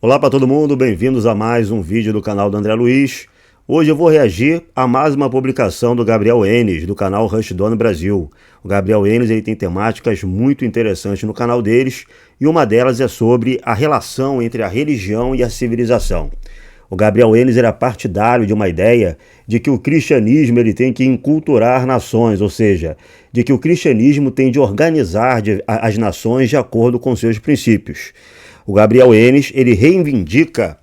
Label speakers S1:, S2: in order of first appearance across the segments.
S1: Olá para todo mundo, bem-vindos a mais um vídeo do canal do André Luiz. Hoje eu vou reagir a mais uma publicação do Gabriel Enes, do canal Rushdown Brasil. O Gabriel Enes ele tem temáticas muito interessantes no canal deles, e uma delas é sobre a relação entre a religião e a civilização. O Gabriel Enes era partidário de uma ideia de que o cristianismo ele tem que enculturar nações, ou seja, de que o cristianismo tem de organizar as nações de acordo com seus princípios. O Gabriel Enes ele reivindica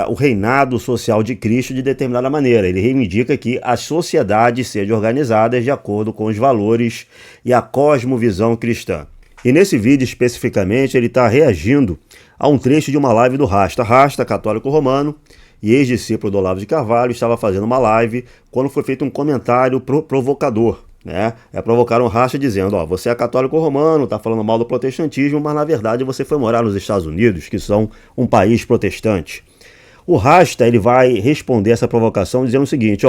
S1: o reinado social de Cristo de determinada maneira. Ele reivindica que as sociedades sejam organizadas de acordo com os valores e a cosmovisão cristã. E nesse vídeo especificamente ele está reagindo a um trecho de uma live do Rasta. Rasta, católico romano e ex-discípulo do Olavo de Carvalho, estava fazendo uma live quando foi feito um comentário provocador. Provocaram o Rasta dizendo, você é católico romano, está falando mal do protestantismo, mas na verdade você foi morar nos Estados Unidos, que são um país protestante. O Rasta ele vai responder essa provocação dizendo o seguinte,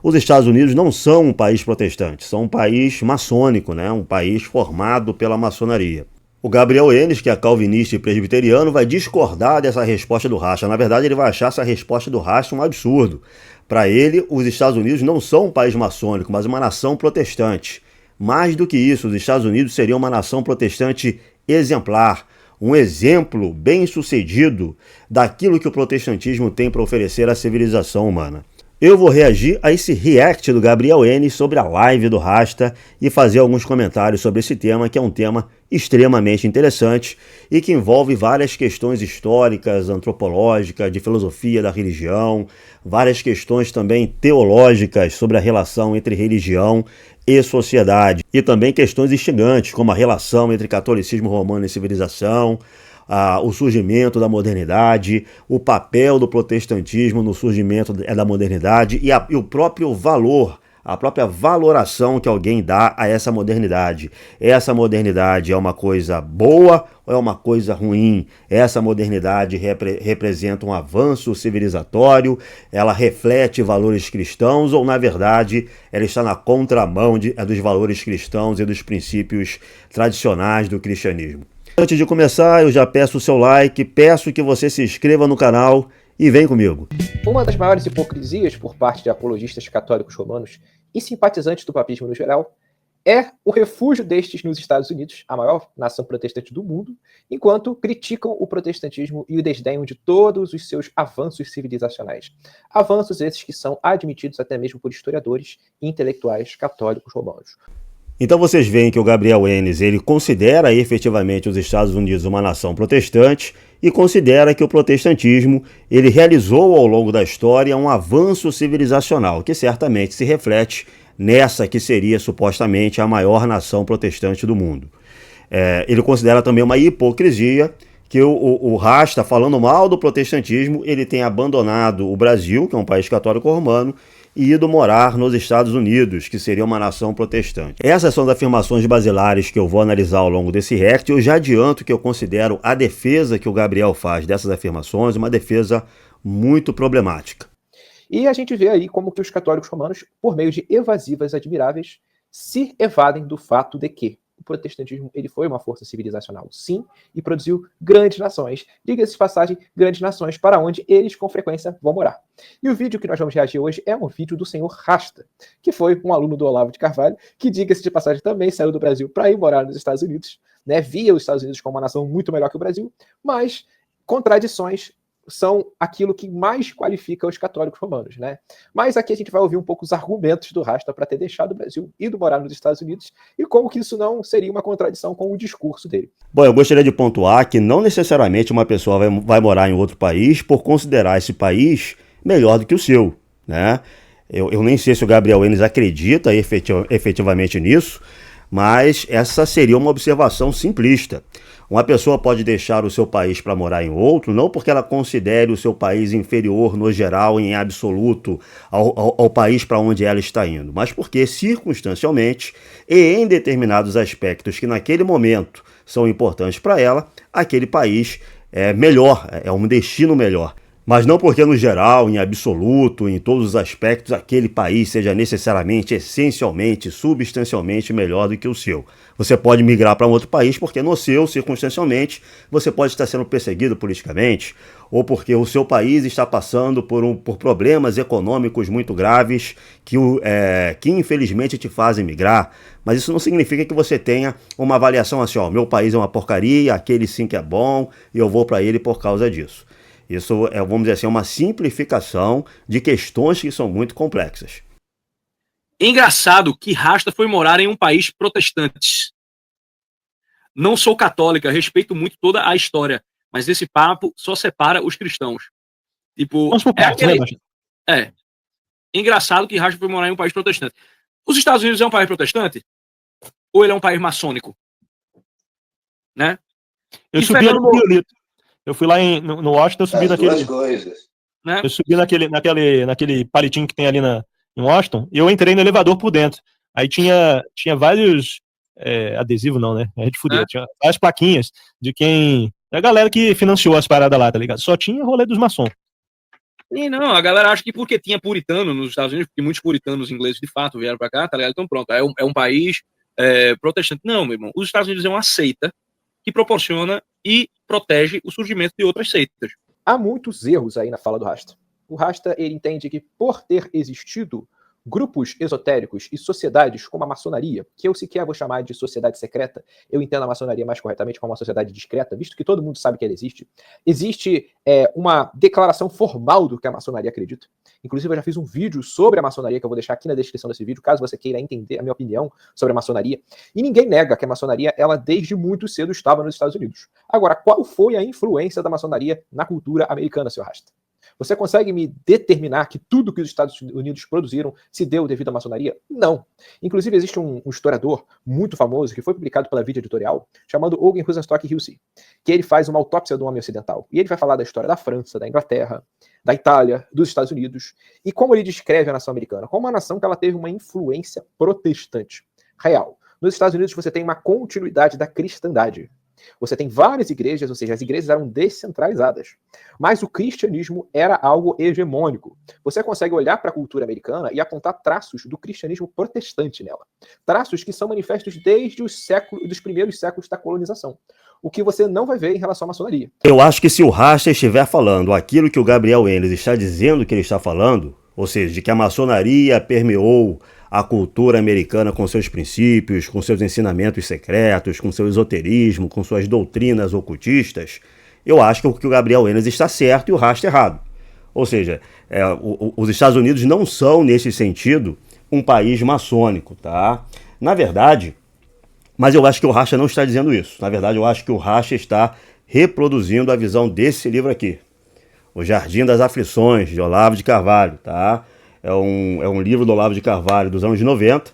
S1: os Estados Unidos não são um país protestante, são um país maçônico, um país formado pela maçonaria. O Gabriel Enes, que é calvinista e presbiteriano, vai discordar dessa resposta do Rasta. Na verdade, ele vai achar essa resposta do Rasta um absurdo. Para ele, os Estados Unidos não são um país maçônico, mas uma nação protestante. Mais do que isso, os Estados Unidos seriam uma nação protestante exemplar, um exemplo bem-sucedido daquilo que o protestantismo tem para oferecer à civilização humana. Eu vou reagir a esse react do Gabriel Enes sobre a live do Rasta e fazer alguns comentários sobre esse tema, que é um tema extremamente interessante e que envolve várias questões históricas, antropológicas, de filosofia da religião, várias questões também teológicas sobre a relação entre religião e sociedade, e também questões instigantes, como a relação entre catolicismo romano e civilização, o surgimento da modernidade, o papel do protestantismo no surgimento da modernidade e o próprio valor, a própria valoração que alguém dá a essa modernidade. Essa modernidade é uma coisa boa ou é uma coisa ruim? Essa modernidade representa um avanço civilizatório? Ela reflete valores cristãos ou, na verdade, ela está na contramão dos valores cristãos e dos princípios tradicionais do cristianismo? Antes de começar, eu já peço o seu like, peço que você se inscreva no canal e vem comigo.
S2: Uma das maiores hipocrisias por parte de apologistas católicos romanos e simpatizantes do papismo no geral é o refúgio destes nos Estados Unidos, a maior nação protestante do mundo, enquanto criticam o protestantismo e o desdenham de todos os seus avanços civilizacionais. Avanços esses que são admitidos até mesmo por historiadores e intelectuais católicos romanos.
S1: Então vocês veem que o Gabriel Enes ele considera efetivamente os Estados Unidos uma nação protestante e considera que o protestantismo ele realizou ao longo da história um avanço civilizacional, que certamente se reflete nessa que seria supostamente a maior nação protestante do mundo. Ele considera também uma hipocrisia que o Rasta, falando mal do protestantismo, ele tem abandonado o Brasil, que é um país católico romano, e ido morar nos Estados Unidos, que seria uma nação protestante. Essas são as afirmações basilares que eu vou analisar ao longo desse react. Eu já adianto que eu considero a defesa que o Gabriel faz dessas afirmações uma defesa muito problemática.
S2: E a gente vê aí como que os católicos romanos, por meio de evasivas admiráveis, se evadem do fato de que o protestantismo ele foi uma força civilizacional, sim, e produziu grandes nações. Diga-se de passagem, grandes nações para onde eles com frequência vão morar. E o vídeo que nós vamos reagir hoje é um vídeo do senhor Rasta, que foi um aluno do Olavo de Carvalho, que, diga-se de passagem, também saiu do Brasil para ir morar nos Estados Unidos, via os Estados Unidos como uma nação muito melhor que o Brasil, mas contradições são aquilo que mais qualifica os católicos romanos, Mas aqui a gente vai ouvir um pouco os argumentos do Rasta para ter deixado o Brasil e ido morar nos Estados Unidos e como que isso não seria uma contradição com o discurso dele.
S1: Bom, eu gostaria de pontuar que não necessariamente uma pessoa vai morar em outro país por considerar esse país melhor do que o seu, Eu nem sei se o Gabriel Enes acredita efetivamente nisso, mas essa seria uma observação simplista. Uma pessoa pode deixar o seu país para morar em outro, não porque ela considere o seu país inferior no geral, em absoluto, ao país para onde ela está indo, mas porque circunstancialmente e em determinados aspectos que naquele momento são importantes para ela, aquele país é melhor, é um destino melhor. Mas não porque no geral, em absoluto, em todos os aspectos, aquele país seja necessariamente, essencialmente, substancialmente melhor do que o seu. Você pode migrar para um outro país porque no seu, circunstancialmente, você pode estar sendo perseguido politicamente, ou porque o seu país está passando por problemas econômicos muito graves que infelizmente te fazem migrar. Mas isso não significa que você tenha uma avaliação assim, ó, meu país é uma porcaria, aquele sim que é bom, e eu vou para ele por causa disso. Isso é, vamos dizer assim, uma simplificação de questões que são muito complexas.
S3: Engraçado que Rasta foi morar em um país protestante. Não sou católica, respeito muito toda a história, mas esse papo só separa os cristãos. Tipo,
S4: Vamos por partes, né, Baixa?
S3: É. Engraçado que Rasta foi morar em um país protestante. Os Estados Unidos é um país protestante? Ou ele é um país maçônico? Né?
S4: Eu subi ali no Biolito. Eu fui lá no Washington, eu subi
S5: As
S4: naquele...
S5: duas coisas.
S3: Né?
S4: Eu subi naquele palitinho que tem ali em Washington, e eu entrei no elevador por dentro. Aí tinha vários adesivos, não, né? É de fuder. Tinha várias plaquinhas de quem... A galera que financiou as paradas lá, tá ligado? Só tinha rolê dos maçons.
S3: E não, a galera acha que porque tinha puritano nos Estados Unidos, porque muitos puritanos ingleses de fato vieram pra cá, tá ligado? Então pronto, é um país protestante. Não, meu irmão, os Estados Unidos é uma seita que proporciona e protege o surgimento de outras seitas.
S2: Há muitos erros aí na fala do Rasta. O Rasta, ele entende que por ter existido grupos esotéricos e sociedades como a maçonaria, que eu sequer vou chamar de sociedade secreta, eu entendo a maçonaria mais corretamente como uma sociedade discreta, visto que todo mundo sabe que ela existe. Existe uma declaração formal do que a maçonaria acredita. Inclusive, eu já fiz um vídeo sobre a maçonaria, que eu vou deixar aqui na descrição desse vídeo, caso você queira entender a minha opinião sobre a maçonaria. E ninguém nega que a maçonaria, ela desde muito cedo estava nos Estados Unidos. Agora, qual foi a influência da maçonaria na cultura americana, seu Rasta? Você consegue me determinar que tudo que os Estados Unidos produziram se deu devido à maçonaria? Não. Inclusive, existe um historiador muito famoso que foi publicado pela Vida Editorial, chamado Eugen Rosenstock-Huessy, que ele faz uma autópsia do homem ocidental. E ele vai falar da história da França, da Inglaterra, da Itália, dos Estados Unidos, e como ele descreve a nação americana, como uma nação que ela teve uma influência protestante real. Nos Estados Unidos você tem uma continuidade da cristandade. Você tem várias igrejas, ou seja, as igrejas eram descentralizadas. Mas o cristianismo era algo hegemônico. Você consegue olhar para a cultura americana e apontar traços do cristianismo protestante nela. Traços que são manifestos desde dos primeiros séculos da colonização. O que você não vai ver em relação à maçonaria.
S1: Eu acho que se o Rasta estiver falando aquilo que o Gabriel Enes está dizendo que ele está falando, ou seja, de que a maçonaria permeou a cultura americana com seus princípios, com seus ensinamentos secretos, com seu esoterismo, com suas doutrinas ocultistas, eu acho que o Gabriel Enes está certo e o Rasta errado. Ou seja, os Estados Unidos não são, nesse sentido, um país maçônico, tá? Na verdade, mas eu acho que o Rasta não está dizendo isso. Na verdade, eu acho que o Rasta está reproduzindo a visão desse livro aqui. O Jardim das Aflições, de Olavo de Carvalho, tá? É um livro do Olavo de Carvalho dos anos 90,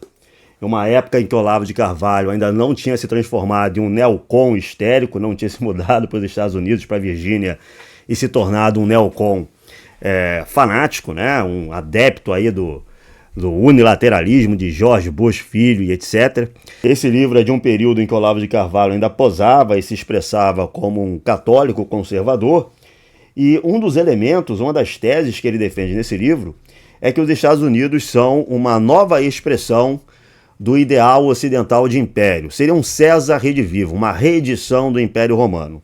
S1: uma época em que Olavo de Carvalho ainda não tinha se transformado em um neocon histérico, não tinha se mudado para os Estados Unidos, para a Virgínia, e se tornado um neocon fanático, né? Um adepto aí do unilateralismo de George Bush Filho e etc. Esse livro é de um período em que Olavo de Carvalho ainda posava e se expressava como um católico conservador, e um dos elementos, uma das teses que ele defende nesse livro, é que os Estados Unidos são uma nova expressão do ideal ocidental de império. Seria um César redivivo, uma reedição do Império Romano.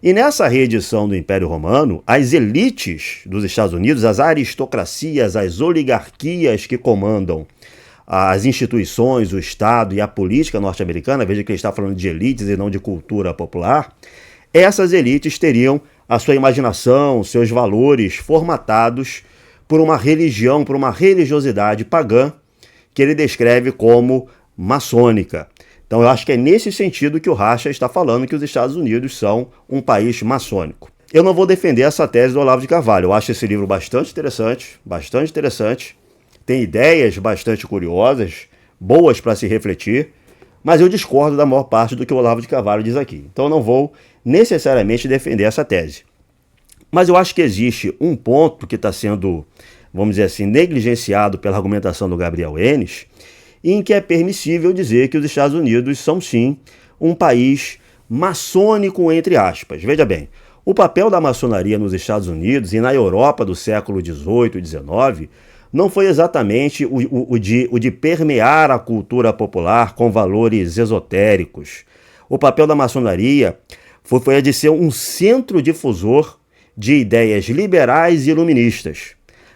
S1: E nessa reedição do Império Romano, as elites dos Estados Unidos, as aristocracias, as oligarquias que comandam as instituições, o Estado e a política norte-americana, veja que ele está falando de elites e não de cultura popular, essas elites teriam a sua imaginação, seus valores formatados por uma religião, por uma religiosidade pagã, que ele descreve como maçônica. Então eu acho que é nesse sentido que o Rasta está falando que os Estados Unidos são um país maçônico. Eu não vou defender essa tese do Olavo de Carvalho. Eu acho esse livro bastante interessante, tem ideias bastante curiosas, boas para se refletir, mas eu discordo da maior parte do que o Olavo de Carvalho diz aqui. Então eu não vou necessariamente defender essa tese. Mas eu acho que existe um ponto que está sendo, vamos dizer assim, negligenciado pela argumentação do Gabriel Enes, em que é permissível dizer que os Estados Unidos são, sim, um país maçônico, entre aspas. Veja bem, o papel da maçonaria nos Estados Unidos e na Europa do século XVIII e XIX não foi exatamente o de permear a cultura popular com valores esotéricos. O papel da maçonaria foi a de ser um centro difusor de ideias liberais e iluministas.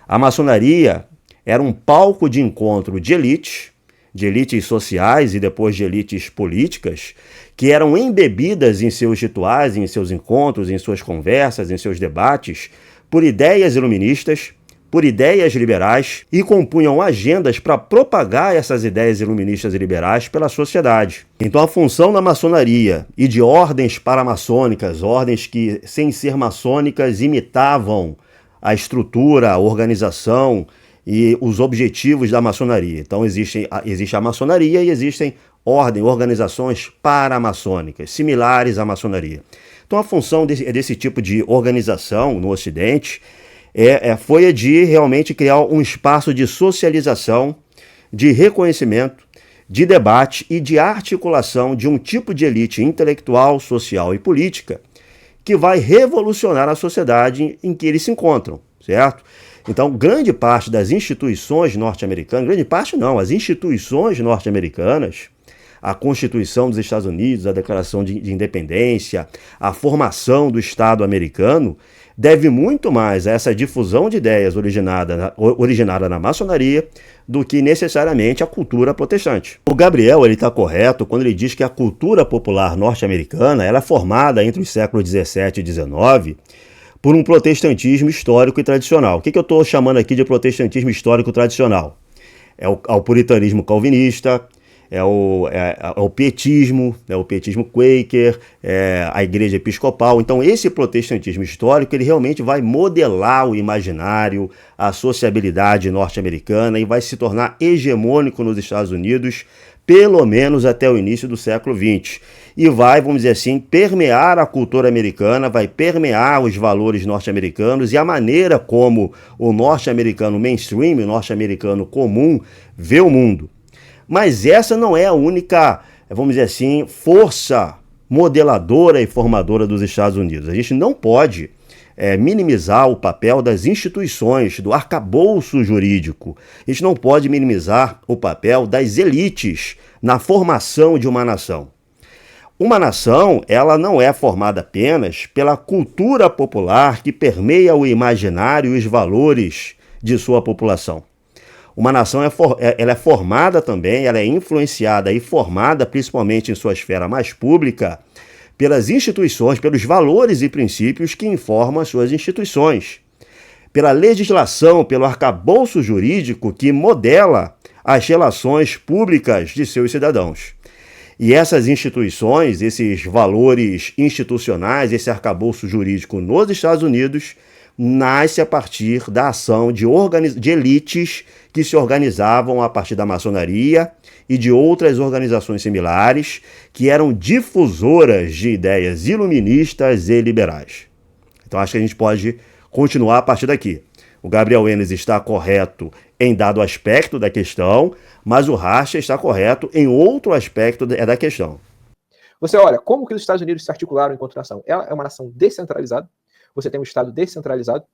S1: A maçonaria era um palco de encontro de elites sociais e depois de elites políticas, que eram embebidas em seus rituais, em seus encontros, em suas conversas, em seus debates, por ideias iluministas, por ideias liberais e compunham agendas para propagar essas ideias iluministas e liberais pela sociedade. Então a função da maçonaria e de ordens paramaçônicas, ordens que, sem ser maçônicas, imitavam a estrutura, a organização e os objetivos da maçonaria. Então existe a maçonaria e existem organizações paramaçônicas, similares à maçonaria. Então a função desse tipo de organização no Ocidente foi a de realmente criar um espaço de socialização, de reconhecimento, de debate e de articulação de um tipo de elite intelectual, social e política que vai revolucionar a sociedade em que eles se encontram, certo? Então, grande parte das instituições norte-americanas, grande parte não, as instituições norte-americanas, a Constituição dos Estados Unidos, a Declaração de Independência, a formação do Estado americano, deve muito mais a essa difusão de ideias originada na maçonaria do que necessariamente a cultura protestante. O Gabriel está correto quando ele diz que a cultura popular norte-americana ela é formada entre os séculos 17 e 19 por um protestantismo histórico e tradicional. O que eu estou chamando aqui de protestantismo histórico tradicional? É o puritanismo calvinista, é o pietismo, o pietismo quaker, a igreja episcopal. Então esse protestantismo histórico ele realmente vai modelar o imaginário, a sociabilidade norte-americana e vai se tornar hegemônico nos Estados Unidos, pelo menos até o início do século XX. E vai, vamos dizer assim, permear a cultura americana, vai permear os valores norte-americanos e a maneira como o norte-americano mainstream, o norte-americano comum, vê o mundo. Mas essa não é a única, vamos dizer assim, força modeladora e formadora dos Estados Unidos. A gente não pode minimizar o papel das instituições, do arcabouço jurídico. A gente não pode minimizar o papel das elites na formação de uma nação. Uma nação, ela não é formada apenas pela cultura popular que permeia o imaginário e os valores de sua população. Uma nação ela é formada também, ela é influenciada e formada, principalmente em sua esfera mais pública, pelas instituições, pelos valores e princípios que informam as suas instituições, pela legislação, pelo arcabouço jurídico que modela as relações públicas de seus cidadãos. E essas instituições, esses valores institucionais, esse arcabouço jurídico nos Estados Unidos, nasce a partir da ação de elites que se organizavam a partir da maçonaria e de outras organizações similares que eram difusoras de ideias iluministas e liberais. Então acho que a gente pode continuar a partir daqui. O Gabriel Enes está correto em dado aspecto da questão, mas o Racha está correto em outro aspecto da questão.
S2: Você olha, como que os Estados Unidos se articularam enquanto nação? Ela é uma nação descentralizada. Você tem um Estado descentralizado,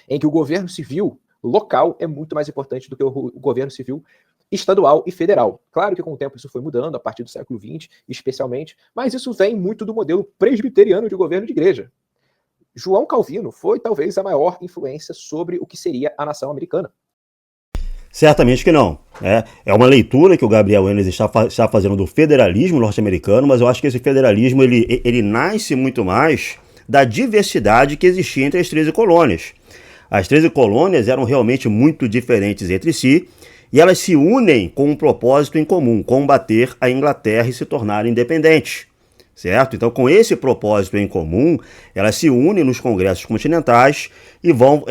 S2: em que o governo civil local é muito mais importante do que o governo civil estadual e federal. Claro que com o tempo isso foi mudando, a partir do século XX, especialmente, mas isso vem muito do modelo presbiteriano de governo de igreja. João Calvino foi talvez a maior influência sobre o que seria a nação americana.
S1: Certamente que não. É uma leitura que o Gabriel Enes está fazendo do federalismo norte-americano, mas eu acho que esse federalismo ele nasce muito mais da diversidade que existia entre as 13 colônias. As 13 colônias eram realmente muito diferentes entre si e elas se unem com um propósito em comum, combater a Inglaterra e se tornar independentes, certo? Então, com esse propósito em comum, elas se unem nos congressos continentais e vão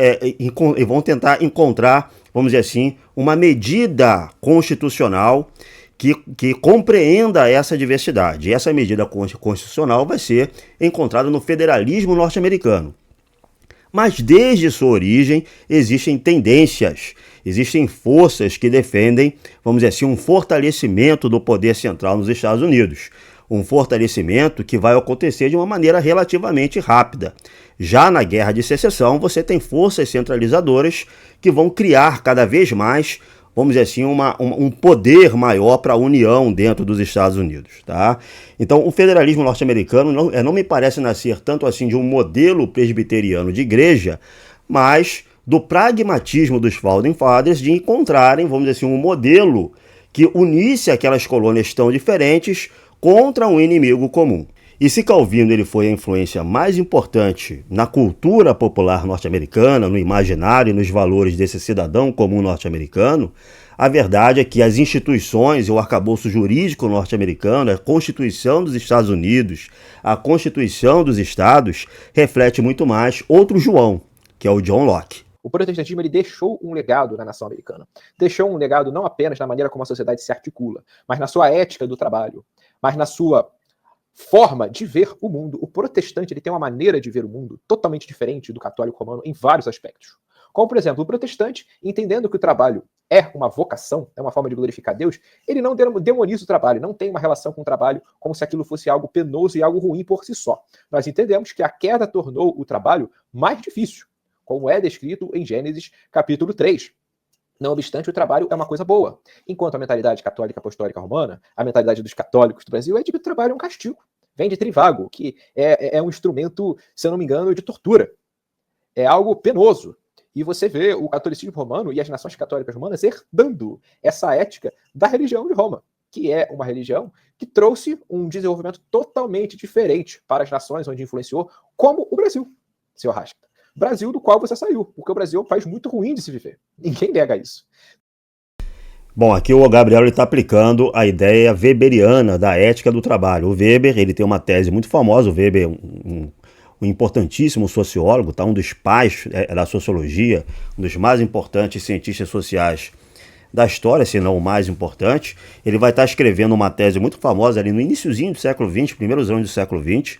S1: tentar encontrar, vamos dizer assim, uma medida constitucional que compreenda essa diversidade. E essa medida constitucional vai ser encontrada no federalismo norte-americano. Mas desde sua origem existem tendências, existem forças que defendem, vamos dizer assim, um fortalecimento do poder central nos Estados Unidos. Um fortalecimento que vai acontecer de uma maneira relativamente rápida. Já na Guerra de Secessão, você tem forças centralizadoras que vão criar cada vez mais vamos dizer assim, um poder maior para a união dentro dos Estados Unidos, tá? Então, o federalismo norte-americano não me parece nascer tanto assim de um modelo presbiteriano de igreja, mas do pragmatismo dos Founding Fathers de encontrarem, vamos dizer assim, um modelo que unisse aquelas colônias tão diferentes contra um inimigo comum. E se Calvino ele foi a influência mais importante na cultura popular norte-americana, no imaginário e nos valores desse cidadão comum norte-americano, a verdade é que as instituições e o arcabouço jurídico norte-americano, a Constituição dos Estados Unidos, a Constituição dos Estados, reflete muito mais outro João, que é o John Locke.
S2: O protestantismo ele deixou um legado na nação americana. Deixou um legado não apenas na maneira como a sociedade se articula, mas na sua ética do trabalho, mas na sua forma de ver o mundo. O protestante ele tem uma maneira de ver o mundo totalmente diferente do católico romano em vários aspectos. Como, por exemplo, o protestante, entendendo que o trabalho é uma vocação, é uma forma de glorificar Deus, ele não demoniza o trabalho, não tem uma relação com o trabalho como se aquilo fosse algo penoso e algo ruim por si só. Nós entendemos que a queda tornou o trabalho mais difícil, como é descrito em Gênesis capítulo 3. Não obstante, o trabalho é uma coisa boa. Enquanto a mentalidade católica apostólica romana, a mentalidade dos católicos do Brasil é de que o trabalho é um castigo. Vem de trivago, que é um instrumento, se eu não me engano, de tortura. É algo penoso. E você vê o catolicismo romano e as nações católicas romanas herdando essa ética da religião de Roma, que é uma religião que trouxe um desenvolvimento totalmente diferente para as nações onde influenciou, como o Brasil, seu Arrasca. Brasil do qual você saiu, porque o Brasil é um país muito ruim de se viver. Ninguém nega isso.
S1: Bom, aqui o Gabriel está aplicando a ideia weberiana da ética do trabalho. O Weber ele tem uma tese muito famosa, o Weber é um importantíssimo sociólogo, tá? Um dos pais da sociologia, um dos mais importantes cientistas sociais da história, se não o mais importante. Ele vai estar escrevendo uma tese muito famosa ali no iniciozinho do século XX, primeiros anos do século XX,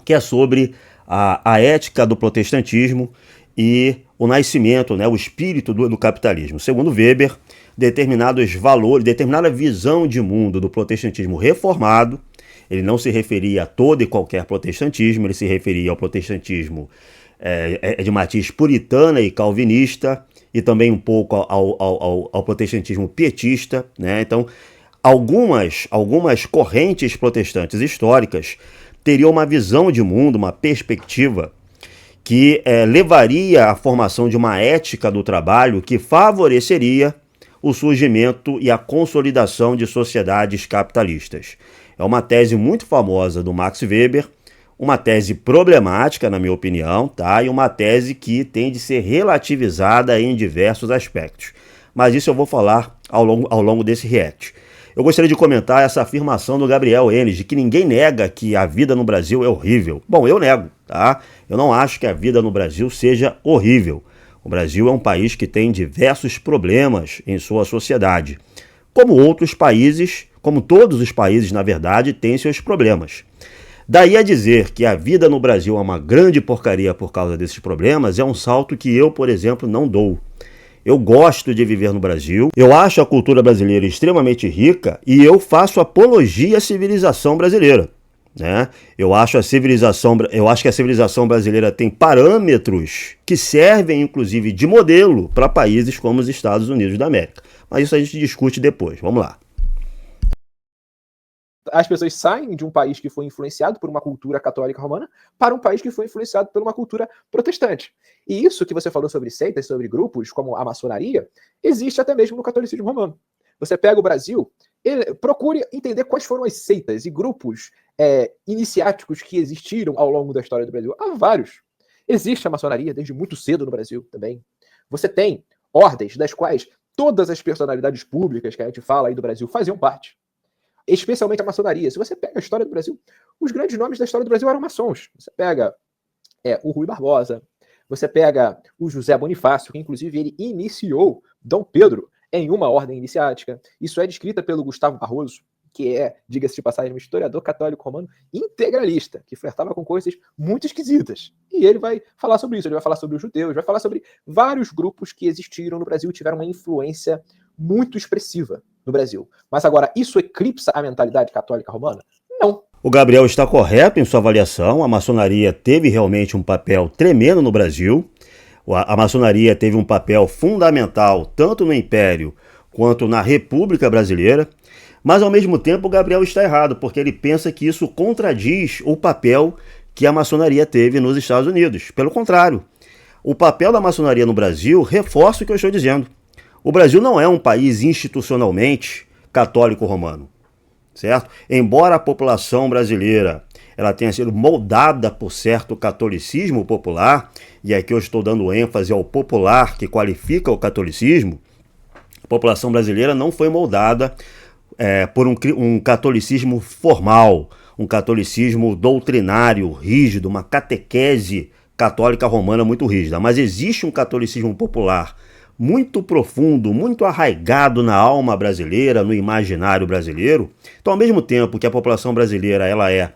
S1: que é sobre a ética do protestantismo e o nascimento, né, o espírito do capitalismo. Segundo Weber, determinados valores, determinada visão de mundo do protestantismo reformado, ele não se referia a todo e qualquer protestantismo, ele se referia ao protestantismo de matiz puritana e calvinista, e também um pouco ao protestantismo pietista, né? Então, algumas correntes protestantes históricas teriam uma visão de mundo, uma perspectiva que levaria à formação de uma ética do trabalho que favoreceria o surgimento e a consolidação de sociedades capitalistas. É uma tese muito famosa do Max Weber, uma tese problemática, na minha opinião, tá? E uma tese que tem de ser relativizada em diversos aspectos. Mas isso eu vou falar ao longo desse react. Eu gostaria de comentar essa afirmação do Gabriel Enes, de que ninguém nega que a vida no Brasil é horrível. Bom, eu nego, tá? Eu não acho que a vida no Brasil seja horrível. O Brasil é um país que tem diversos problemas em sua sociedade. Como outros países, como todos os países, na verdade, têm seus problemas. Daí a dizer que a vida no Brasil é uma grande porcaria por causa desses problemas é um salto que eu, por exemplo, não dou. Eu gosto de viver no Brasil, eu acho a cultura brasileira extremamente rica e eu faço apologia à civilização brasileira, né? Eu acho que a civilização brasileira tem parâmetros que servem, inclusive, de modelo para países como os Estados Unidos da América. Mas isso a gente discute depois. Vamos lá.
S2: As pessoas saem de um país que foi influenciado por uma cultura católica romana para um país que foi influenciado por uma cultura protestante. E isso que você falou sobre seitas, sobre grupos, como a maçonaria, existe até mesmo no catolicismo romano. Você pega o Brasil, procure entender quais foram as seitas e grupos iniciáticos que existiram ao longo da história do Brasil. Há vários. Existe a maçonaria desde muito cedo no Brasil também. Você tem ordens das quais todas as personalidades públicas que a gente fala aí do Brasil faziam parte. Especialmente a maçonaria. Se você pega a história do Brasil, os grandes nomes da história do Brasil eram maçons. Você pega o Rui Barbosa, você pega o José Bonifácio, que inclusive ele iniciou Dom Pedro em uma ordem iniciática. Isso é descrita pelo Gustavo Barroso, que é, diga-se de passagem, um historiador católico romano integralista, que flertava com coisas muito esquisitas. E ele vai falar sobre isso, ele vai falar sobre os judeus, vai falar sobre vários grupos que existiram no Brasil e tiveram uma influência muito expressiva no Brasil. Mas agora, isso eclipsa a mentalidade católica romana? Não.
S1: O Gabriel está correto em sua avaliação. A maçonaria teve realmente um papel tremendo no Brasil. A maçonaria teve um papel fundamental tanto no Império quanto na República Brasileira, mas ao mesmo tempo o Gabriel está errado, porque ele pensa que isso contradiz o papel que a maçonaria teve nos Estados Unidos. Pelo contrário, o papel da maçonaria no Brasil reforça o que eu estou dizendo. O Brasil não é um país institucionalmente católico romano, certo? Embora a população brasileira ela tenha sido moldada por certo catolicismo popular, e aqui eu estou dando ênfase ao popular que qualifica o catolicismo, a população brasileira não foi moldada por um catolicismo formal, um catolicismo doutrinário, rígido, uma catequese católica romana muito rígida. Mas existe um catolicismo popular muito profundo, muito arraigado na alma brasileira, no imaginário brasileiro. Então, ao mesmo tempo que a população brasileira ela é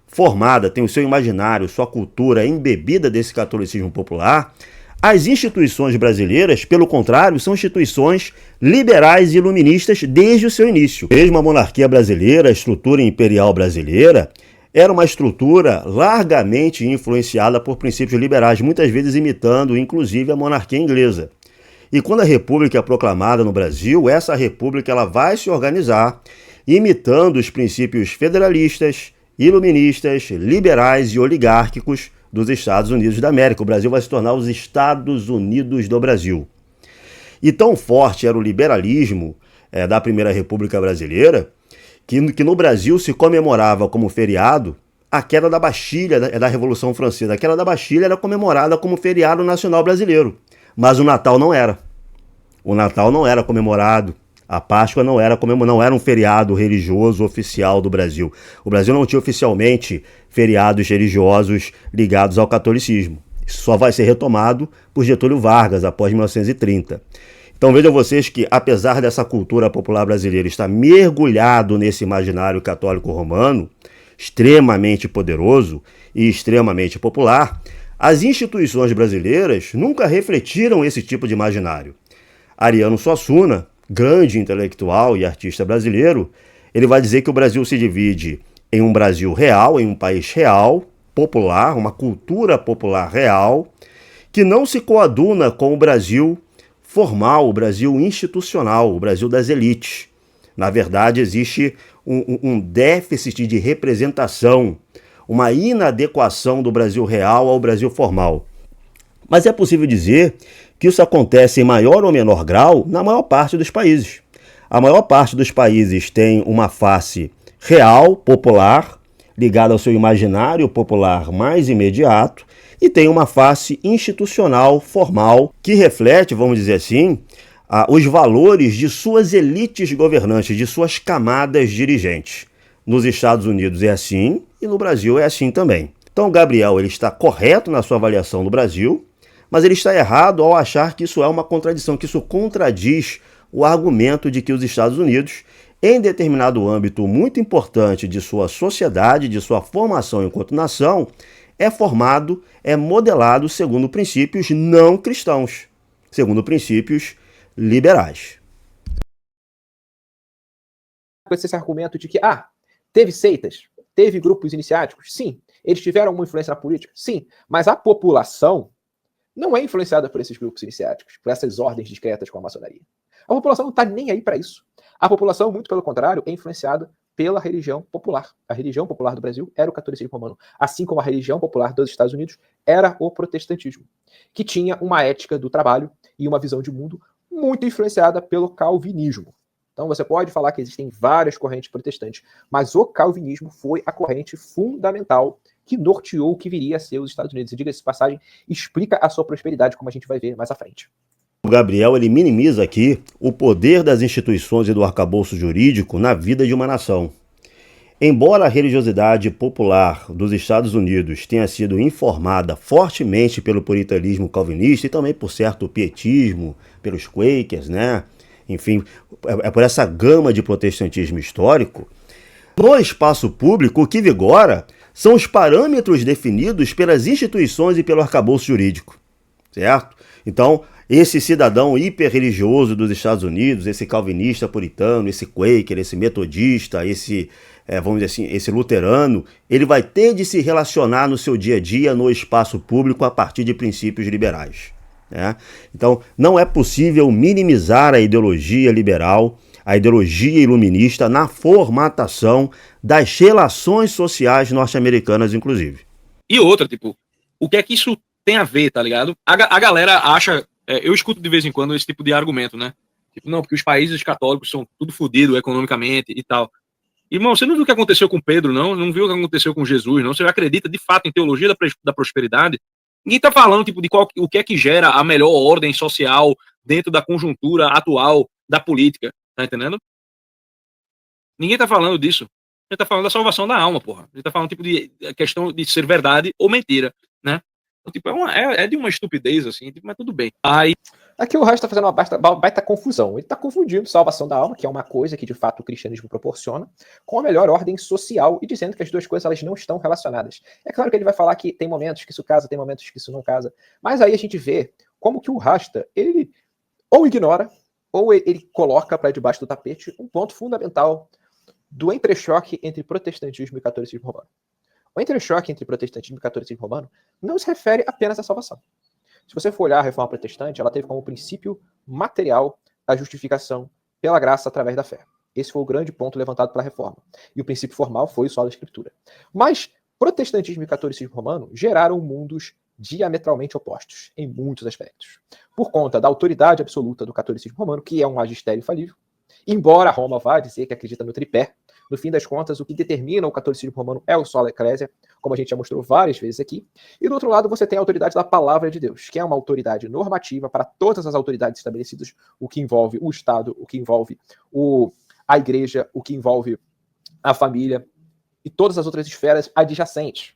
S1: formada, tem o seu imaginário, sua cultura embebida desse catolicismo popular, as instituições brasileiras, pelo contrário, são instituições liberais e iluministas desde o seu início. Mesmo a monarquia brasileira, a estrutura imperial brasileira, era uma estrutura largamente influenciada por princípios liberais, muitas vezes imitando, inclusive, a monarquia inglesa. E quando a república é proclamada no Brasil, essa república ela vai se organizar imitando os princípios federalistas, iluministas, liberais e oligárquicos dos Estados Unidos da América. O Brasil vai se tornar os Estados Unidos do Brasil. E tão forte era o liberalismo da Primeira República Brasileira que no Brasil se comemorava como feriado a queda da Bastilha da Revolução Francesa. A queda da Bastilha era comemorada como feriado nacional brasileiro, mas o Natal não era. O Natal não era comemorado. A Páscoa não era um feriado religioso oficial do Brasil. O Brasil não tinha oficialmente feriados religiosos ligados ao catolicismo. Isso só vai ser retomado por Getúlio Vargas, após 1930. Então vejam vocês que, apesar dessa cultura popular brasileira estar mergulhado nesse imaginário católico romano, extremamente poderoso e extremamente popular, as instituições brasileiras nunca refletiram esse tipo de imaginário. Ariano Suassuna, grande intelectual e artista brasileiro, ele vai dizer que o Brasil se divide em um Brasil real, em um país real, popular, uma cultura popular real, que não se coaduna com o Brasil formal, o Brasil institucional, o Brasil das elites. Na verdade, existe um déficit de representação, uma inadequação do Brasil real ao Brasil formal. Mas é possível dizer que isso acontece em maior ou menor grau na maior parte dos países. A maior parte dos países tem uma face real, popular, ligada ao seu imaginário popular mais imediato, e tem uma face institucional, formal, que reflete, vamos dizer assim, os valores de suas elites governantes, de suas camadas dirigentes. Nos Estados Unidos é assim e no Brasil é assim também. Então o Gabriel ele está correto na sua avaliação do Brasil, mas ele está errado ao achar que isso é uma contradição, que isso contradiz o argumento de que os Estados Unidos, em determinado âmbito muito importante de sua sociedade, de sua formação enquanto nação, é formado, é modelado segundo princípios não cristãos, segundo princípios liberais.
S2: Com esse argumento de que, teve seitas, teve grupos iniciáticos, sim. Eles tiveram uma influência na política, sim. Mas a população não é influenciada por esses grupos iniciáticos, por essas ordens discretas com a maçonaria. A população não está nem aí para isso. A população, muito pelo contrário, é influenciada pela religião popular. A religião popular do Brasil era o catolicismo romano, assim como a religião popular dos Estados Unidos era o protestantismo, que tinha uma ética do trabalho e uma visão de mundo muito influenciada pelo calvinismo. Então você pode falar que existem várias correntes protestantes, mas o calvinismo foi a corrente fundamental que norteou o que viria a ser os Estados Unidos. E diga-se de passagem, explica a sua prosperidade, como a gente vai ver mais à frente.
S1: O Gabriel ele minimiza aqui o poder das instituições e do arcabouço jurídico na vida de uma nação. Embora a religiosidade popular dos Estados Unidos tenha sido informada fortemente pelo puritanismo calvinista e também por certo pietismo, pelos Quakers, né? Enfim, é por essa gama de protestantismo histórico, no espaço público o que vigora são os parâmetros definidos pelas instituições e pelo arcabouço jurídico, certo? Então, esse cidadão hiperreligioso dos Estados Unidos, esse calvinista puritano, esse Quaker, esse metodista, vamos dizer assim, esse luterano, ele vai ter de se relacionar no seu dia a dia, no espaço público, a partir de princípios liberais. né? Então, não é possível minimizar a ideologia liberal, a ideologia iluminista na formatação das relações sociais norte-americanas, inclusive.
S3: E outra, tipo, o que é que isso tem a ver, tá ligado? A galera acha, eu escuto de vez em quando esse tipo de argumento, né? Tipo, não, porque os países católicos são tudo fodido economicamente e tal. Irmão, você não viu o que aconteceu com Pedro, não? Não viu o que aconteceu com Jesus, não? Você acredita de fato em teologia da prosperidade? Ninguém tá falando, tipo, de o que é que gera a melhor ordem social dentro da conjuntura atual da política, tá entendendo? Ninguém tá falando disso. A gente tá falando da salvação da alma, porra. A gente tá falando, tipo, de questão de ser verdade ou mentira, né? Então, tipo, é de uma estupidez, assim, tipo, mas tudo bem. Aí...
S2: Aqui o Rush está fazendo uma baita confusão. Ele está confundindo salvação da alma, que é uma coisa que de fato o cristianismo proporciona, com a melhor ordem social e dizendo que as duas coisas elas não estão relacionadas. É claro que ele vai falar que tem momentos que isso casa, tem momentos que isso não casa, mas aí a gente vê como que o Rasta, ele ou ignora, ou ele coloca para debaixo do tapete um ponto fundamental do entrechoque entre protestantismo e catolicismo romano. O entrechoque entre protestantismo e catolicismo romano não se refere apenas à salvação. Se você for olhar a reforma protestante, ela teve como princípio material a justificação pela graça através da fé. Esse foi o grande ponto levantado pela reforma. E o princípio formal foi só a escritura. Mas protestantismo e catolicismo romano geraram mundos diametralmente opostos em muitos aspectos. Por conta da autoridade absoluta do catolicismo romano, que é um magistério falível, embora Roma vá dizer que acredita no tripé, no fim das contas, o que determina o catolicismo romano é o sola ecclesia, como a gente já mostrou várias vezes aqui. E do outro lado, você tem a autoridade da palavra de Deus, que é uma autoridade normativa para todas as autoridades estabelecidas, o que envolve o Estado, o que envolve a igreja, o que envolve a família e todas as outras esferas adjacentes.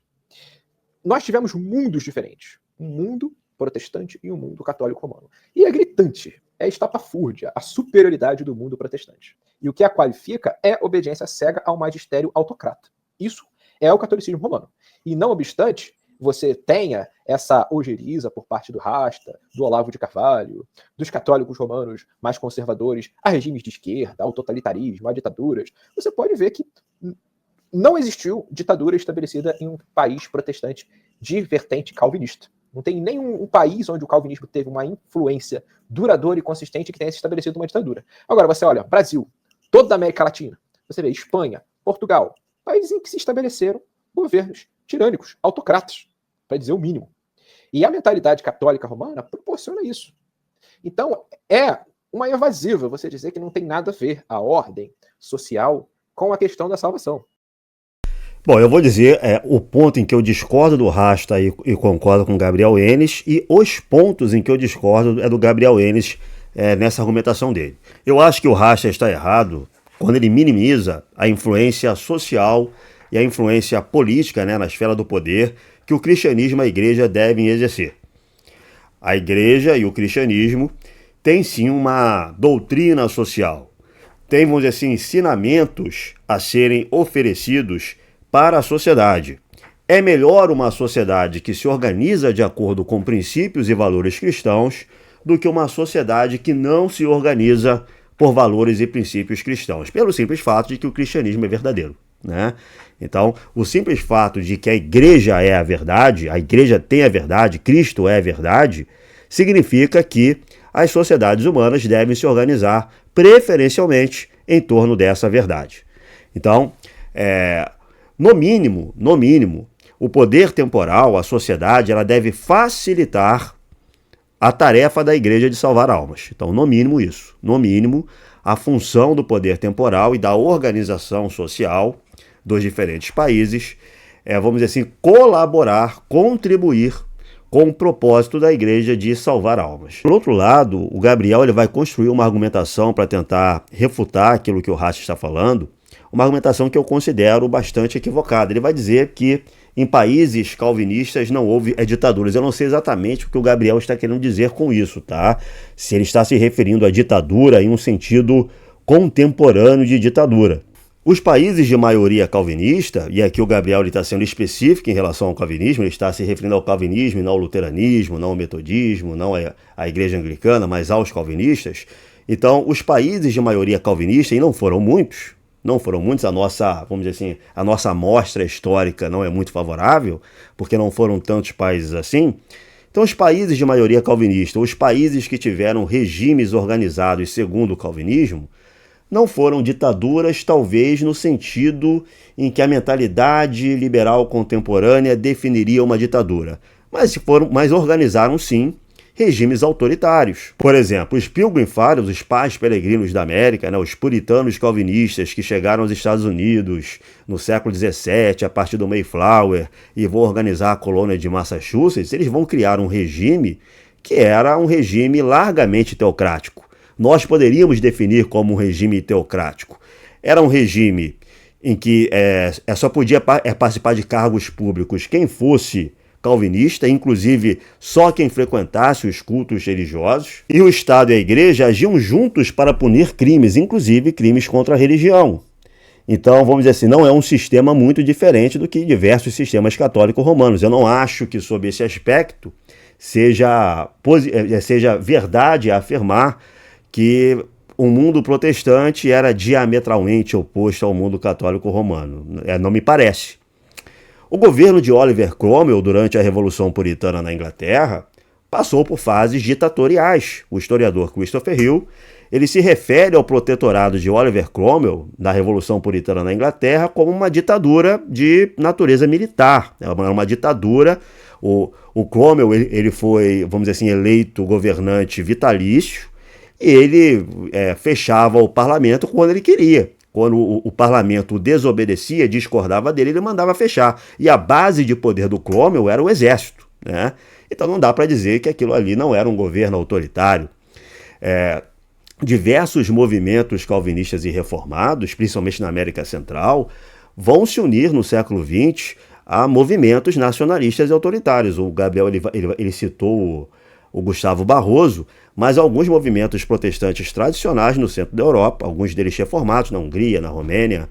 S2: Nós tivemos mundos diferentes. Um mundo protestante e um mundo católico romano. E é gritante, é estapafúrdia, a superioridade do mundo protestante. E o que a qualifica é obediência cega ao magistério autocrata. Isso é o catolicismo romano. E não obstante, você tenha essa ojeriza por parte do Rasta, do Olavo de Carvalho, dos católicos romanos mais conservadores, a regimes de esquerda, ao totalitarismo, a ditaduras, você pode ver que não existiu ditadura estabelecida em um país protestante de vertente calvinista. Não tem nenhum país onde o calvinismo teve uma influência duradoura e consistente que tenha se estabelecido uma ditadura. Agora, você olha, Brasil, toda a América Latina, você vê Espanha, Portugal, países em que se estabeleceram governos tirânicos, autocratas, para dizer o mínimo. E a mentalidade católica romana proporciona isso. Então, é uma evasiva você dizer que não tem nada a ver a ordem social com a questão da salvação.
S1: Bom, eu vou dizer o ponto em que eu discordo do Rasta e concordo com o Gabriel Enes, e os pontos em que eu discordo é do Gabriel Enes nessa argumentação dele. Eu acho que o Rasta está errado quando ele minimiza a influência social e a influência política, né, na esfera do poder que o cristianismo e a igreja devem exercer. A igreja e o cristianismo têm sim uma doutrina social, tem, vamos dizer assim, ensinamentos a serem oferecidos para a sociedade. É melhor uma sociedade que se organiza de acordo com princípios e valores cristãos do que uma sociedade que não se organiza por valores e princípios cristãos, pelo simples fato de que o cristianismo é verdadeiro, né? Então, o simples fato de que a igreja é a verdade, a igreja tem a verdade, Cristo é a verdade, significa que as sociedades humanas devem se organizar preferencialmente em torno dessa verdade. Então, no mínimo, o poder temporal, a sociedade, ela deve facilitar a tarefa da igreja de salvar almas. Então, no mínimo isso. No mínimo, a função do poder temporal e da organização social dos diferentes países vamos dizer assim, colaborar, contribuir com o propósito da igreja de salvar almas. Por outro lado, o Gabriel ele vai construir uma argumentação para tentar refutar aquilo que o Rasta está falando, uma argumentação que eu considero bastante equivocada. Ele vai dizer que em países calvinistas não houve ditaduras. Eu não sei exatamente o que o Gabriel está querendo dizer com isso, tá? Se ele está se referindo à ditadura em um sentido contemporâneo de ditadura. Os países de maioria calvinista, e aqui o Gabriel está sendo específico em relação ao calvinismo, ele está se referindo ao calvinismo, não ao luteranismo, não ao metodismo, não à igreja anglicana, mas aos calvinistas. Então, os países de maioria calvinista, e não foram muitos, a nossa, vamos dizer assim, a nossa amostra histórica não é muito favorável, porque não foram tantos países assim. Então, os países de maioria calvinista, os países que tiveram regimes organizados segundo o calvinismo, não foram ditaduras, talvez no sentido em que a mentalidade liberal contemporânea definiria uma ditadura, mas organizaram sim regimes autoritários. Por exemplo, os Pilgrim Fathers, os pais peregrinos da América, né, os puritanos calvinistas que chegaram aos Estados Unidos no século XVII, a partir do Mayflower, e vão organizar a colônia de Massachusetts, eles vão criar um regime que era um regime largamente teocrático. Nós poderíamos definir como um regime teocrático. Era um regime em que só podia participar de cargos públicos quem fosse calvinista, inclusive só quem frequentasse os cultos religiosos, e o Estado e a Igreja agiam juntos para punir crimes, inclusive crimes contra a religião. Então, vamos dizer assim, não é um sistema muito diferente do que diversos sistemas católicos romanos. Eu não acho que, sob esse aspecto, seja verdade afirmar que o mundo protestante era diametralmente oposto ao mundo católico romano. Não me parece. O governo de Oliver Cromwell, durante a Revolução Puritana na Inglaterra, passou por fases ditatoriais. O historiador Christopher Hill, ele se refere ao protetorado de Oliver Cromwell, na Revolução Puritana na Inglaterra, como uma ditadura de natureza militar. Era uma ditadura. O Cromwell ele foi, vamos dizer assim, eleito governante vitalício, e ele fechava o parlamento quando ele queria. Quando o parlamento desobedecia, discordava dele, ele mandava fechar. E a base de poder do Cromwell era o exército, né? Então não dá para dizer que aquilo ali não era um governo autoritário. Diversos movimentos calvinistas e reformados, principalmente na América Central, vão se unir no século XX a movimentos nacionalistas e autoritários. O Gabriel ele citou o Gustavo Barroso, mas alguns movimentos protestantes tradicionais no centro da Europa, alguns deles reformados na Hungria, na Romênia,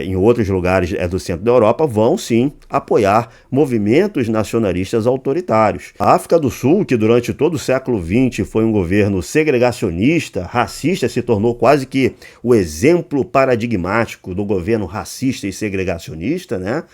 S1: em outros lugares do centro da Europa, vão sim apoiar movimentos nacionalistas autoritários. A África do Sul, que durante todo o século XX foi um governo segregacionista, racista, se tornou quase que o exemplo paradigmático do governo racista e segregacionista, né?